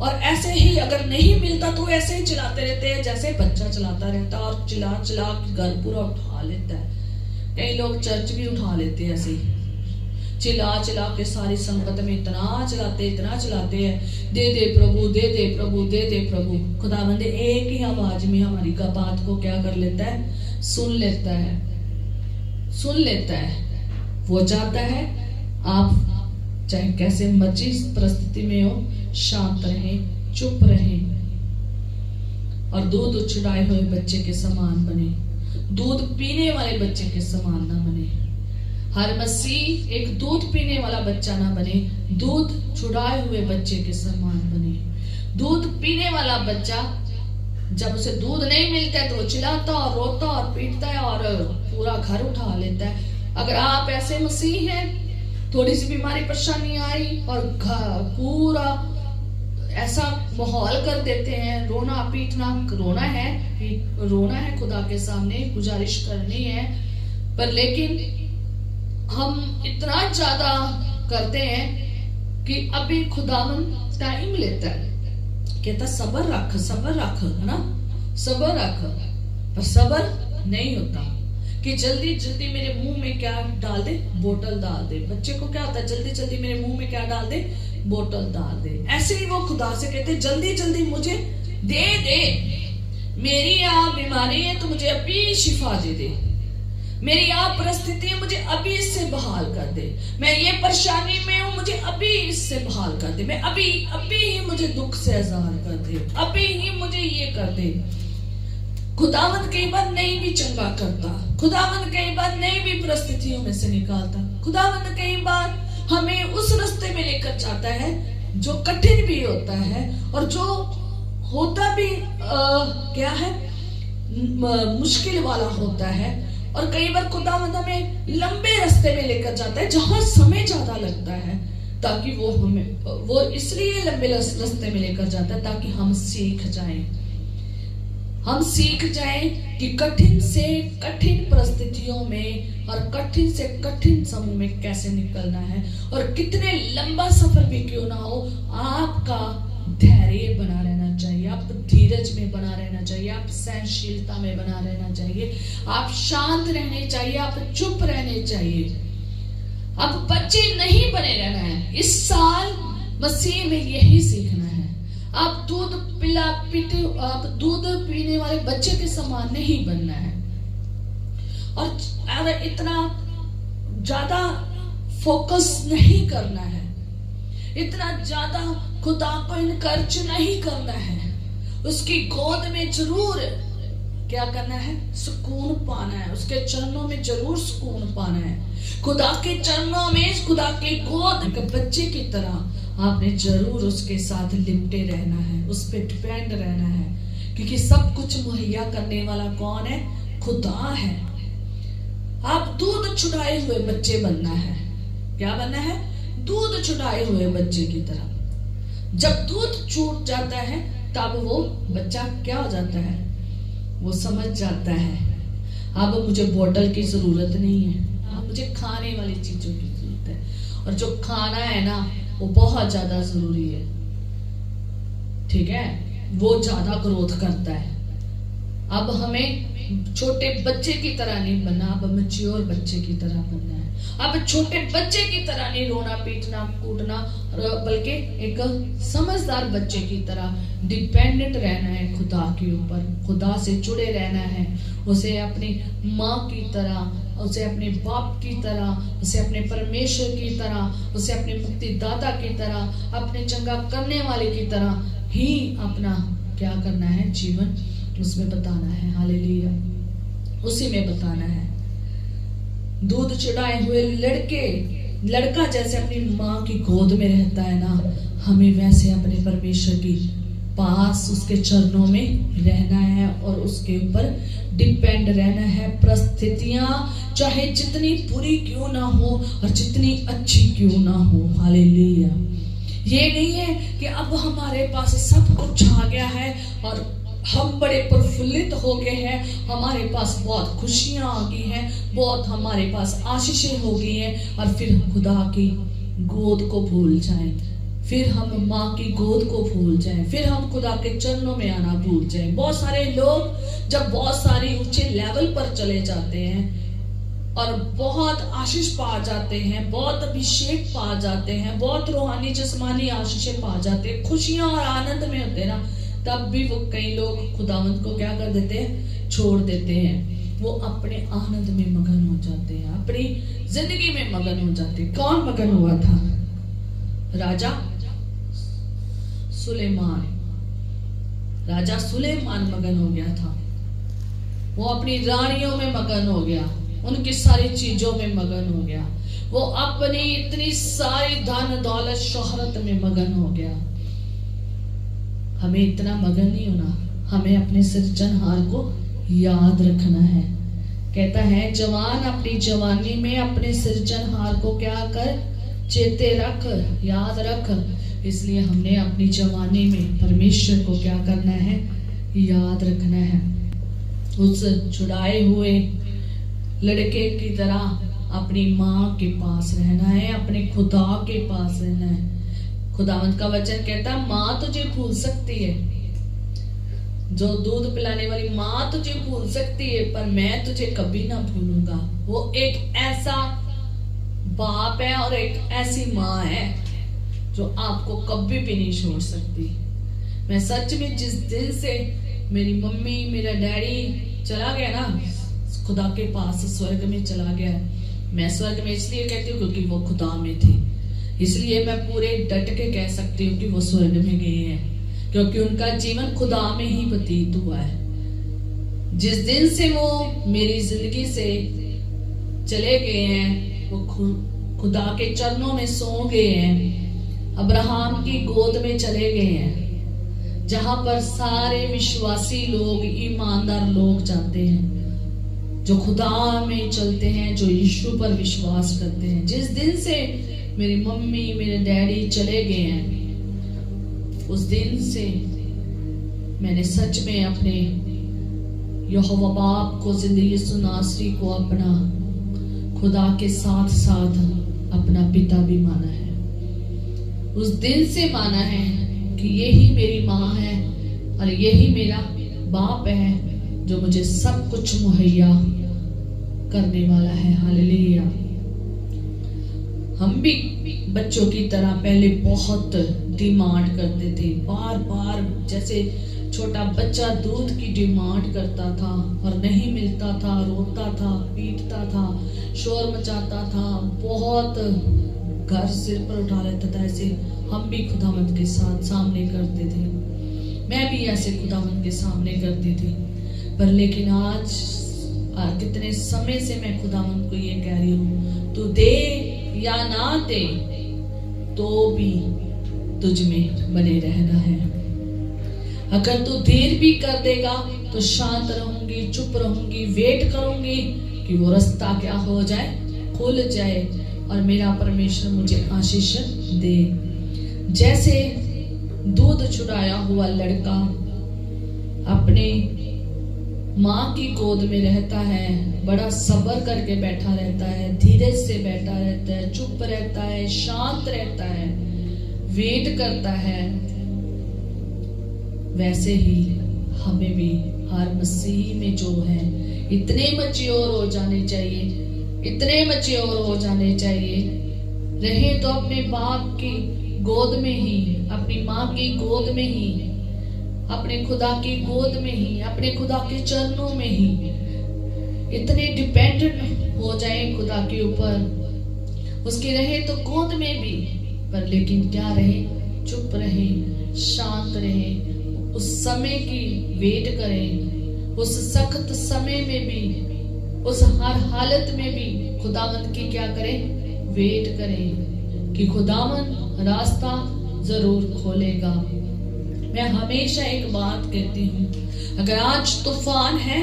और ऐसे ही अगर नहीं मिलता तो ऐसे ही चलाते रहते हैं जैसे बच्चा चलाता रहता है, और चिल्ला चिल्ला घर पूरा उठा लेता है। कई लोग चर्च भी उठा लेते हैं ऐसे ही, चिल्ला चिल्ला के सारी संगत में इतना चलाते हैं, दे दे प्रभु, दे दे प्रभु, दे दे प्रभु। खुदावंद एक ही आवाज में हमारी का बात को क्या कर लेता है, सुन लेता है। वो चाहता है आप चाहे कैसे मर्जी परिस्थिति में हो, शांत रहें, चुप रहें और दूध उछड़ाए हुए बच्चे के समान बने, दूध पीने वाले बच्चे के समान ना बने। हर मसीह एक दूध पीने वाला बच्चा ना बने, दूध छुड़ाए हुए बच्चे के समान बने। दूध पीने वाला बच्चा जब उसे दूध नहीं मिलता है तो वो चिल्लाता और रोता और पीटता है और पूरा घर उठा लेता है। अगर आप ऐसे मसीह हैं, थोड़ी सी बीमारी परेशानी आई और पूरा ऐसा माहौल कर देते हैं, रोना पीटना, रोना है खुदा के सामने, गुजारिश करनी है, पर लेकिन हम इतना ज्यादा करते हैं कि अभी खुदावन टाइम लेता है, कहता सब्र रख, है ना, सब्र रख, पर सब्र नहीं होता कि जल्दी जल्दी मेरे मुंह में क्या डाल दे, बोतल डाल दे। बच्चे को क्या होता है, जल्दी जल्दी मेरे मुंह में क्या डाल दे, बोतल डाल दे। ऐसे ही वो खुदा से कहते जल्दी जल्दी मुझे दे, मेरी आप बीमारी है तो मुझे अभी शिफा दे, मेरी आप परिस्थिति है मुझे अभी इससे बहाल कर दे, मैं ये परेशानी में हूँ मुझे अभी इससे बहाल कर दे, मैं अभी ही मुझे दुख से आजाद कर दे, अभी ही मुझे ये कर दे। खुदावंद कई बार नहीं भी चंगा करता, खुदावंद कई बार नहीं भी परिस्थितियों में से निकालता, खुदावंद कई बार हमें उस रास्ते में लेकर जाता है जो कठिन भी होता है और जो होता भी क्या है मुश्किल वाला होता है। और कई बार खुदावंद हमें लंबे रास्ते में लेकर जाता है जहां समय ज्यादा लगता है, ताकि वो इसलिए लंबे रास्ते में लेकर जाता है ताकि हम सीख जाएं कि कठिन से कठिन परिस्थितियों में और कठिन से कठिन समय में कैसे निकलना है। और कितने लंबा सफर भी क्यों ना हो, आपका धैर्य बना रहना चाहिए, आप धीरज में बना रहना चाहिए, आप सहनशीलता में बना रहना चाहिए, आप शांत रहने चाहिए, आप चुप रहने चाहिए। अब बच्चे नहीं बने रहना है। इस साल मसीह में यही सीखना है। आप दूध पीने वाले बच्चे के समान नहीं बनना है और इतना ज्यादा फोकस नहीं करना है, इतना ज्यादा खुदा को इनकरेज नहीं करना है। उसकी गोद में जरूर क्या करना है, सुकून पाना है, उसके चरणों में जरूर सुकून पाना है। खुदा के चरणों में, खुदा के गोद के बच्चे की तरह आपने जरूर उसके साथ लिपटे रहना है, उस पर डिपेंड रहना है, क्योंकि सब कुछ मुहैया करने वाला कौन है, खुदा है। आप दूध छुड़ाए हुए बच्चे बनना है। क्या बनना है, दूध छुड़ाए हुए बच्चे की तरह। जब दूध छूट जाता है तब वो बच्चा क्या हो जाता है, वो समझ जाता है अब मुझे बोतल की जरूरत नहीं है, अब मुझे खाने वाली चीजों की जरूरत है। और जो खाना है ना वो बहुत ज्यादा जरूरी है, ठीक है, वो ज्यादा ग्रोथ करता है। अब हमें छोटे बच्चे की तरह नहीं बनना, अब मैच्योर बच्चे की तरह बनना है। अब छोटे बच्चे की तरह नहीं रोना पीटना कूटना, बल्कि एक समझदार बच्चे की तरह डिपेंडेंट रहना है खुदा के ऊपर, खुदा से जुड़े रहना है, उसे अपनी माँ की तरह, उसे अपने बाप की तरह, उसे अपने परमेश्वर की तरह, उसे अपने मुक्तिदाता की तरह, अपने चंगा करने वाले की तरह ही अपना क्या करना है, जीवन उसमें बताना है। हालेलुया, उसी में बताना है। दूध चढ़ाए हुए लड़का जैसे अपनी माँ की गोद में रहता है ना, हमें वैसे अपने परमेश्वर की पास, उसके चरणों में रहना है और उसके ऊपर डिपेंड रहना है। परिस्थितियां चाहे जितनी बुरी क्यों ना हो और जितनी अच्छी क्यों ना हो, हालेलुया, ये नहीं है कि अब हमारे पास सब कुछ आ गया है और हम बड़े प्रफुल्लित हो गए हैं, हमारे पास बहुत खुशियां आ गई हैं, बहुत हमारे पास आशीषें हो गई हैं, और फिर खुदा की गोद को भूल जाएं, फिर हम माँ की गोद को भूल जाएं, फिर हम खुदा के चरणों में आना भूल जाएं। बहुत सारे लोग जब बहुत सारे ऊंचे लेवल पर चले जाते हैं और बहुत आशीष पा जाते हैं, बहुत अभिषेक पा जाते हैं, बहुत रूहानी जिस्मानी आशीषें पा जाते हैं, खुशियां और आनंद में होते हैं ना, तब भी वो कई लोग खुदावंत को क्या कर देते हैं, छोड़ देते हैं। वो अपने आनंद में मगन हो जाते हैं, अपनी जिंदगी में मगन हो जाते हैं। कौन मगन हुआ था? राजा सुलेमान। राजा सुलेमान मगन हो गया था। वो अपनी रानियों में मगन हो गया, उनकी सारी चीजों में मगन हो गया, वो अपनी इतनी सारी धन दौलत शोहरत में मगन हो गया। हमें इतना मगन नहीं होना, हमें अपने सृजनहार को याद रखना है। कहता है जवान अपनी जवानी में अपने सृजनहार को क्या कर, चेते रख, याद रख। इसलिए हमने अपनी जवानी में परमेश्वर को क्या करना है, याद रखना है। उस छुड़ाए हुए लड़के की तरह अपनी माँ के पास रहना है, अपने खुदा के पास रहना है। खुदावंत का वचन कहता है माँ तुझे भूल सकती है, जो दूध पिलाने वाली माँ तुझे भूल सकती है, पर मैं तुझे कभी ना भूलूंगा। वो एक ऐसा बाप है और एक ऐसी माँ है जो आपको कभी भी नहीं छोड़ सकती। मैं सच में जिस दिन से मेरी मम्मी मेरा डैडी चला गया ना खुदा के पास, स्वर्ग में चला गया, मैं स्वर्ग में इसलिए कहती हूँ क्योंकि वो खुदा में थे, इसलिए मैं पूरे डट के कह सकती हूँ कि वो स्वर्ग में गए हैं, क्योंकि उनका जीवन खुदा में ही व्यतीत हुआ है। जिस दिन से वो मेरी जिंदगी से चले गए हैं, वो खुदा के चरणों में सो गए हैं, अब्राहम की गोद में चले गए हैं, जहां पर सारे विश्वासी लोग, ईमानदार लोग जाते हैं। जो खुदा में चलते हैं, जो यीशु पर विश्वास करते हैं। जिस दिन से मेरी मम्मी मेरे डैडी चले गए हैं, उस दिन से मैंने सच में अपने यहोवा बाप को, जिंदगी यीशु नासरी को अपना खुदा के साथ साथ अपना पिता भी माना है। उस दिन से माना है कि यही मेरी माँ है और यही मेरा बाप है जो मुझे सब कुछ मुहैया करने वाला है। हालेलुया। हम भी बच्चों की तरह पहले बहुत डिमांड करते थे, बार बार, जैसे छोटा बच्चा दूध की डिमांड करता था और नहीं मिलता था, रोता था, पीटता था, शोर मचाता था, बहुत घर सिर पर उठा लेता था। ऐसे हम भी खुदावंद के साथ सामने करते थे। मैं भी ऐसे खुदावंद के सामने करती थी। पर लेकिन आज कितने समय से मैं खुदावंद को ये कह रही हूँ, तू दे या ना दे तो भी तुझ में बने रहना है। अगर तू देर भी कर देगा तो शांत रहूंगी, चुप रहूंगी, वेट करूंगी कि वो रास्ता क्या हो जाए, खुल जाए और मेरा परमेश्वर मुझे आशीष दे। जैसे दूध छुड़ाया हुआ लड़का अपने माँ की गोद में रहता है, बड़ा सब्र करके बैठा रहता है, धीरज से बैठा रहता है, चुप रहता है, शांत रहता है, वेट करता है, वैसे ही हमें भी हर मसीह में जो है इतने मैच्योर हो जाने चाहिए, इतने मैच्योर हो जाने चाहिए। रहे तो अपने बाप की गोद में ही, अपनी माँ की गोद में ही, अपने खुदा की गोद में ही, अपने खुदा के चरणों में ही इतने डिपेंडेंट हो जाए खुदा के ऊपर। उसके रहे तो गोद में भी, पर लेकिन क्या रहे, चुप रहे, शांत रहे, उस समय की वेट करें, उस सख्त समय में भी, उस हर हालत में भी खुदावंद की क्या करें, वेट करें कि खुदावंद रास्ता जरूर खोलेगा। मैं हमेशा एक बात कहती हूँ, अगर आज तूफान है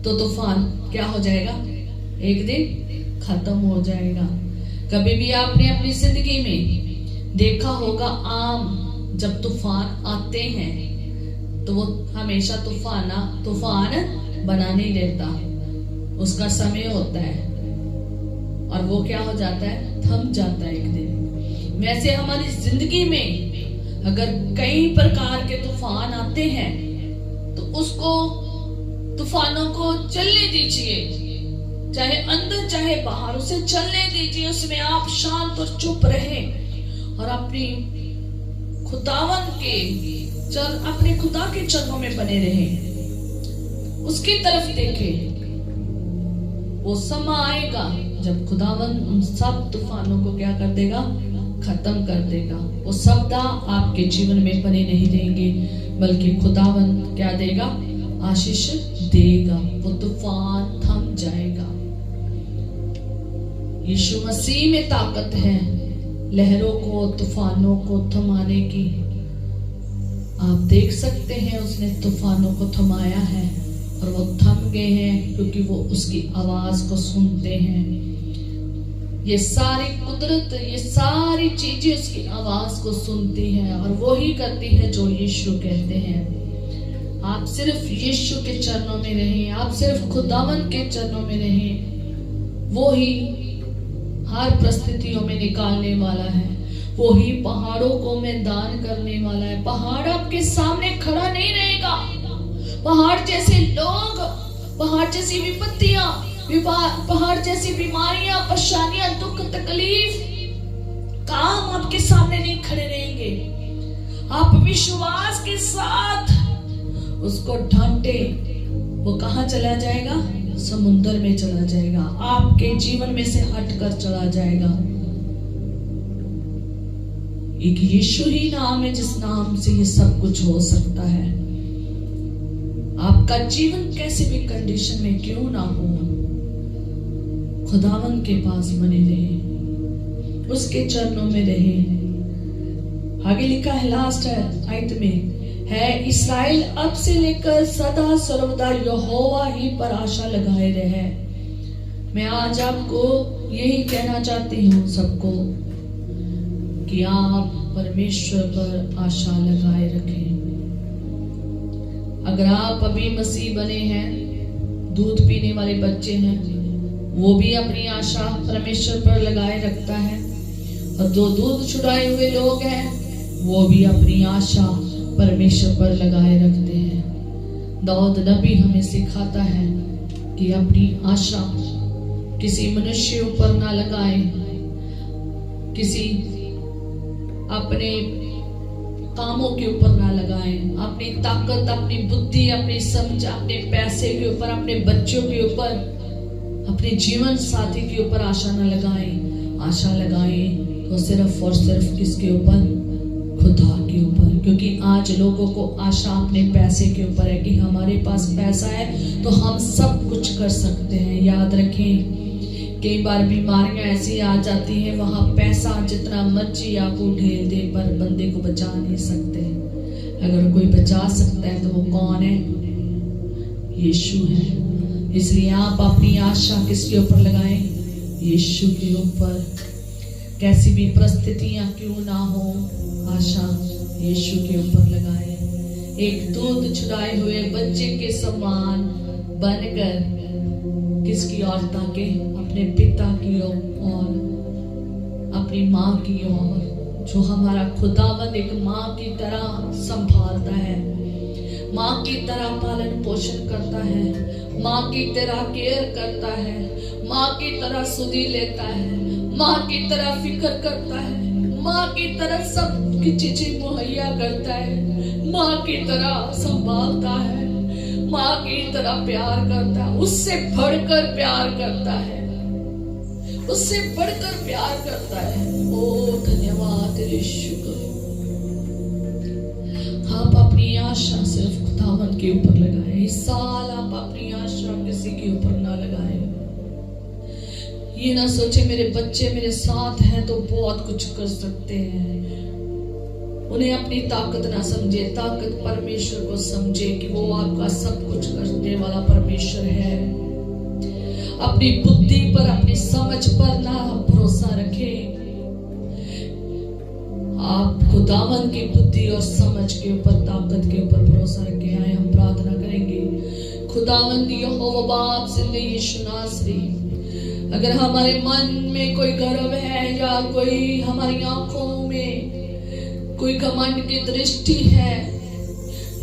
तो तूफान क्या हो जाएगा, एक दिन खत्म हो जाएगा। कभी भी आपने अपनी जिंदगी में देखा होगा, आम जब तूफान आते हैं तो वो हमेशा तूफान बना नहीं रहता, उसका समय होता है और वो क्या हो जाता है, थम जाता है एक दिन। वैसे हमारी जिंदगी में अगर कई प्रकार के तूफान आते हैं तो उसको, तूफानों को चलने दीजिए, चाहे अंदर चाहे बाहर, उसे चलने दीजिए। उसमें आप शांत और चुप रहे और अपनी खुदावन के अपने खुदा के चरणों में बने रहे, उसकी तरफ देखे। वो समय आएगा जब खुदावन उन सब तूफानों को क्या कर देगा, खत्म कर देगा। वो शब्द आपके जीवन में बने नहीं रहेंगे, बल्कि खुदावन क्या देगा, आशीष देगा। वो तूफान थम जाएगा। यीशु मसीह में ताकत है लहरों को, तूफानों को थमाने की। आप देख सकते हैं उसने तूफानों को थमाया है और वो थम गए हैं क्योंकि वो उसकी आवाज को सुनते हैं। ये सारी कुदरत, ये सारी चीजें उसकी आवाज को सुनती हैं और वो ही करती है जो यीशु कहते हैं। आप सिर्फ यीशु के चरणों में रहें, आप सिर्फ खुदावन के चरणों में रहें। वो ही हर परिस्थितियों में निकालने वाला है, वो ही पहाड़ों को मैदान करने वाला है। पहाड़ आपके सामने खड़ा नहीं रहेगा। पहाड़ जैसे लोग, पहाड़ जैसी विपत्तियां, पहाड़ जैसी बीमारियां, परेशानियां, दुख, तकलीफ, काम आपके सामने नहीं खड़े रहेंगे। आप विश्वास के साथ उसको ढांटे, वो कहां चला जाएगा, समुद्र में चला जाएगा, आपके जीवन में से हटकर चला जाएगा। एक यीशु ही नाम है जिस नाम से ये सब कुछ हो सकता है। आपका जीवन कैसे भी कंडीशन में क्यों ना हो, खुदावन के पास बने रहे, उसके चरणों में रहे। आगे लिखा है लास्ट आयत में, है। इस्राएल अब से लेकर सदा सर्वदा यहोवा ही पर आशा लगाए रहे। मैं आज आपको यही कहना चाहती हूँ सबको कि आप परमेश्वर पर आशा लगाए रखें। अगर आप अभी मसीह बने हैं, दूध पीने वाले बच्चे हैं, वो भी अपनी आशा परमेश्वर पर लगाए रखता है। और जो दूध छुड़ाए हुए लोग हैं, वो भी अपनी आशा परमेश्वर पर लगाए रखते हैं। दाऊद नबी हमें सिखाता है कि अपनी आशा किसी मनुष्य ऊपर ना लगाएं, किसी अपने कामों के ऊपर ना लगाएं, अपनी ताकत, अपनी बुद्धि, अपनी समझ, अपने पैसे के ऊपर, अपने बच्चों के ऊपर, अपने जीवन साथी के ऊपर आशा ना लगाएं। आशा लगाएं तो सिर्फ और सिर्फ किसके ऊपर? खुदा के ऊपर। क्योंकि आज लोगों को आशा अपने पैसे के ऊपर है कि हमारे पास पैसा है तो हम सब कुछ कर सकते हैं। याद रखें, कई बार बीमारियां ऐसी आ जाती हैं, वहां पैसा जितना मर्जी आप ढेल दे पर बंदे को बचा नहीं सकते। अगर कोई बचा सकता है तो वो कौन है? यीशु है। इसलिए आप अपनी आशा किसके ऊपर लगाएं? यीशु के ऊपर। कैसी भी परिस्थितियां क्यों ना हो, आशा यीशु के ऊपर लगाएं। एक दूध छुड़ाए हुए बच्चे के समान बनकर किसकी ओर ताके? अपने पिता की ओर, अपनी माँ की ओर। जो हमारा खुदावंद एक माँ की तरह संभालता है, माँ की तरह पालन पोषण करता है, माँ की तरह केयर करता है, माँ की तरह सुधी लेता है, माँ की तरह फिक्र करता है, माँ की तरह सब की चीजें मुहैया करता है, माँ की तरह संभालता है, माँ की तरह प्यार करता है, उससे बढ़कर प्यार करता है, उससे बढ़कर प्यार करता है। ओ धन्यवाद यीशु। आप अपनी आशा सिर्फ खुदावन के ऊपर लगाएं। इस साल आप अपनी आशा किसी के ऊपर ना लगाएं। ये ना सोचे मेरे बच्चे मेरे साथ हैं तो बहुत कुछ कर सकते हैं। उन्हें अपनी ताकत ना समझे, ताकत परमेश्वर को समझे कि वो आपका सब कुछ करने वाला परमेश्वर है। अपनी बुद्धि पर, अपनी समझ पर ना भरोसा रखें। आप खुदावन की बुद्धि और समझ के ऊपर, ताकत के ऊपर भरोसा रखे। आए हम प्रार्थना करेंगे। खुदावन यहोवा बाप जिंदे यीशु नासरी, अगर हमारे मन में कोई गर्व है या कोई हमारी आंखों में कोई घमंड की दृष्टि है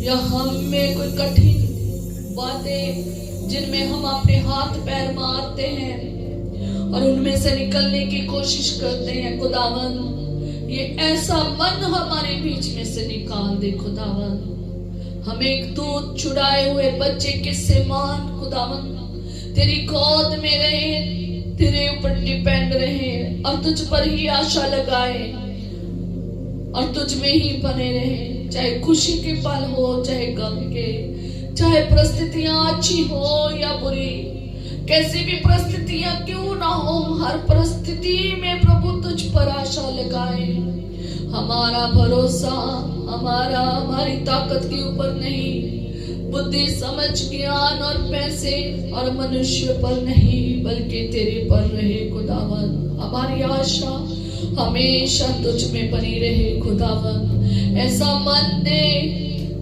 या हम में कोई कठिन बातें जिनमें हम अपने हाथ पैर मारते हैं और उनमें से निकलने की कोशिश करते हैं, खुदावन ये ऐसा मन हमारे बीच में से निकाल दे। खुदावन हम एक दूध छुड़ाए हुए बच्चे के समान खुदावन तेरी गोद में रहे, तेरे ऊपर डिपेंड रहे और तुझ पर ही आशा लगाए और तुझ में ही बने रहे। चाहे खुशी के पल हो, चाहे गम के, चाहे परिस्थितियां अच्छी हो या बुरी, कैसी भी परिस्थितियां क्यों ना हो, हर परिस्थिति में प्रभु तुझ पर आशा लगाए। हमारा भरोसा हमारी ताकत के ऊपर नहीं, बुद्धि समझ ज्ञान और पैसे और मनुष्य पर नहीं, बल्कि तेरे पर रहे खुदावन। हमारी आशा हमेशा तुझ में बनी रहे खुदावन। ऐसा मन दे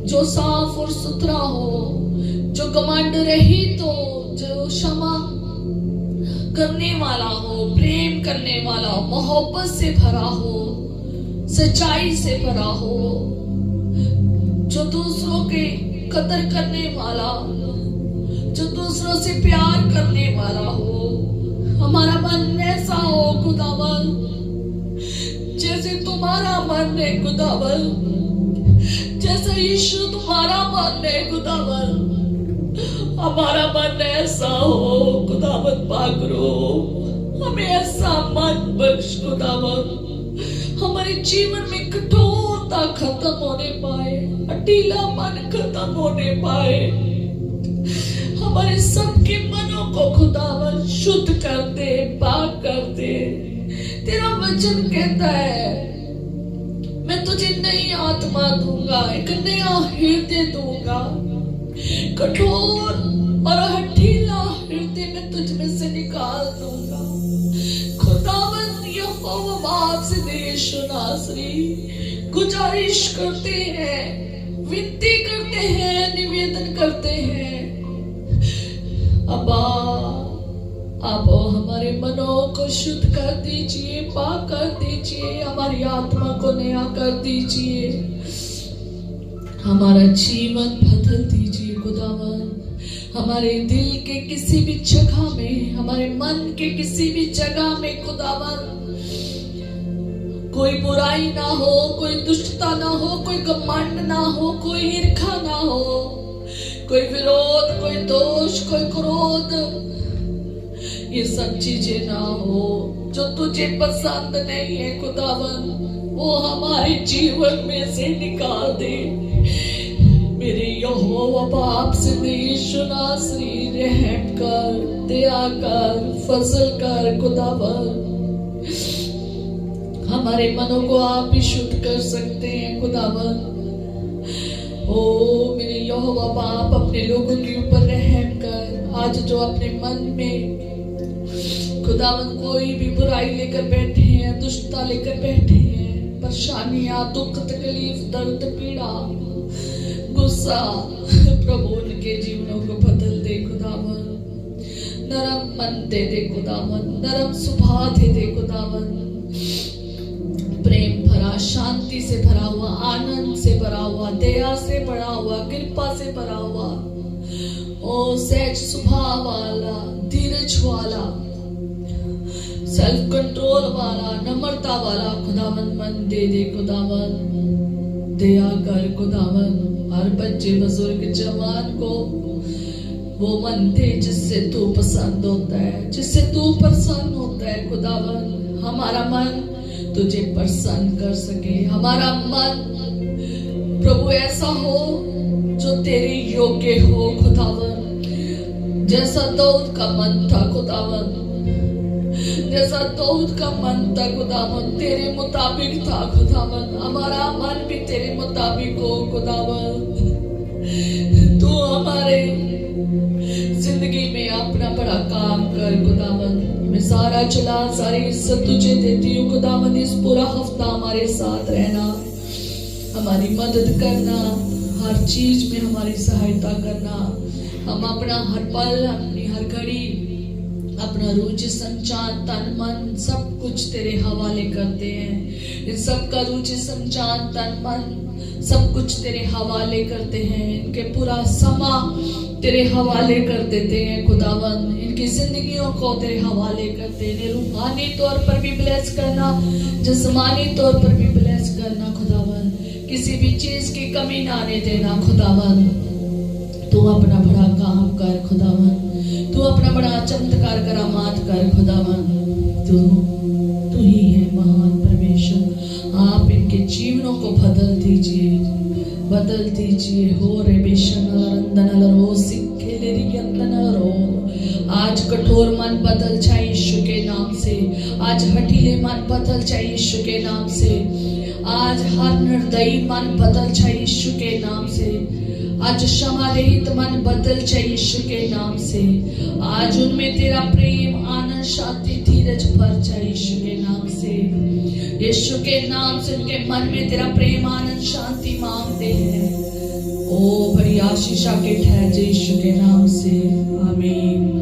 जो साफ और सुथरा हो, जो घमंड रहित हो, जो क्षमा करने वाला हो, प्रेम करने वाला हो, मोहब्बत से भरा हो, सच्चाई से भरा हो, जो दूसरों के कदर करने वाला, जो दूसरों से प्यार करने वाला हो। हमारा मन ऐसा हो खुदावन जैसे तुम्हारा मन है खुदावन, जैसा यीशु तुम्हारा मन है खुदावन। हमारा मन ऐसा हो खुदावन, पाकरो हमें ऐसा मन बख्श खुदावन। हमारे जीवन में कठोरता खत्म होने पाए, अटीला मन खत्म होने पाए। हमारे सबके मनों को खुदावन शुद्ध कर दे, पाक कर दे। तेरा वचन कहता है मैं तुझ तुझे नई आत्मा दूंगा, एक नया हृदय दूंगा। कठोर और हठीला हृदय में तुझ में से निकाल दूंगा। खुदावन यहोवा बाप से देश नासरी गुजारिश करते हैं, विनती करते हैं, निवेदन करते हैं, अब्बा आप हमारे मनों को शुद्ध कर दीजिए, पाक कर दीजिए, हमारी आत्मा को नया कर दीजिए, हमारा जीवन बदल दीजिए खुदावन। हमारे दिल के किसी भी जगह में, हमारे मन के किसी भी जगह में खुदावन कोई बुराई ना हो, कोई दुष्टता ना हो, कोई घमंड ना हो, कोई ईर्ष्या ना हो, कोई विरोध, कोई दोष, कोई क्रोध, ये सब चीजें ना हो जो तुझे पसंद नहीं है खुदावन, वो हमारे जीवन में से निकाल दे। मेरे यहोवा बाप से यीशु नासरी रहम कर, दया कर, फजल कर खुदावन। हमारे मनों को आप ही शुद्ध कर सकते हैं खुदावन। ओ मेरे यहोवा बाप अपने लोगों के ऊपर रहम कर। आज जो अपने मन में खुदावन कोई भी बुराई लेकर बैठे हैं, दुष्टता लेकर बैठे हैं, परेशानियां, दुख, तकलीफ, दर्द, पीड़ा, गुस्सा, प्रभु उनके जीवनों को बदल दे खुदावन। नरम मन दे दे खुदावन, नरम स्वभाव दे दे खुदावन, प्रेम भरा, शांति से भरा हुआ, आनंद से भरा हुआ, दया से भरा हुआ, कृपा से भरा हुआ, ओ सहज स्वभाव वाला, धीरज वाला, सेल्फ कंट्रोल वाला, नम्रता वाला खुदावन मन दे दे खुदावन। दया कर खुदावन, हर बच्चे, बुजुर्ग, जवान को वो मन दे जिससे तू पसंद होता है, जिससे तू प्रसन्न होता है खुदावन। हमारा मन तुझे प्रसन्न कर सके, हमारा मन प्रभु ऐसा हो जो तेरे योग्य हो खुदावन। जैसा दाऊद का मन था खुदावन, जैसा दाऊद का मन था खुदावन, तेरे मुताबिक था खुदावन। हमारा मन भी तेरे मुताबिक हो खुदावन। तू हमारे जिंदगी में अपना बड़ा काम कर खुदावन। मैं सारा चला, सारी इज्जत तुझे देती हूँ खुदावन। इस पूरा हफ्ता हमारे साथ रहना, हमारी मदद करना, हर चीज में हमारी सहायता करना। हम अपना हर पल, अपनी हर घड़ी, अपना रुचि, संचार, तन, मन, सब कुछ तेरे हवाले करते हैं। इन सब का रुचि, संचार, तन, मन, सब कुछ तेरे हवाले करते हैं। इनके पूरा समा तेरे हवाले कर देते हैं खुदावन। इनकी जिंदगियों को तेरे हवाले करते हैं। रूहानी तौर पर भी ब्लेस करना, जिस्मानी तौर पर भी ब्लेस करना खुदावन। किसी भी चीज की कमी ना आने देना खुदावन। तू अपना बड़ा काम कर खुदावन, तू अपना बड़ा चमत्कार करामात कर खुदावन। तू ही है महान परमेश्वर। आप इनके जीवनों को बदल दीजिए, बदल दीजिए। हो रे बेशनरो सिक्के ले रियंदनरो। आज कठोर मन बदल जाए यीशु के नाम से। आज हठीले मन बदल जाए यीशु के नाम से। आज हर निर्दयी मन बदल जाए यीशु के नाम से। आज क्षमा रहित मन बदल जाए यीशु के नाम से। आज उनमें तेरा प्रेम, आनंद, शांति, धीरज भर जाए यीशु के नाम से। यीशु के नाम से उनके मन में तेरा प्रेम, आनंद, शांति मांगते हैं। ओ बड़ी आशीष आके ठहर जाए यीशु के नाम से। आमीन।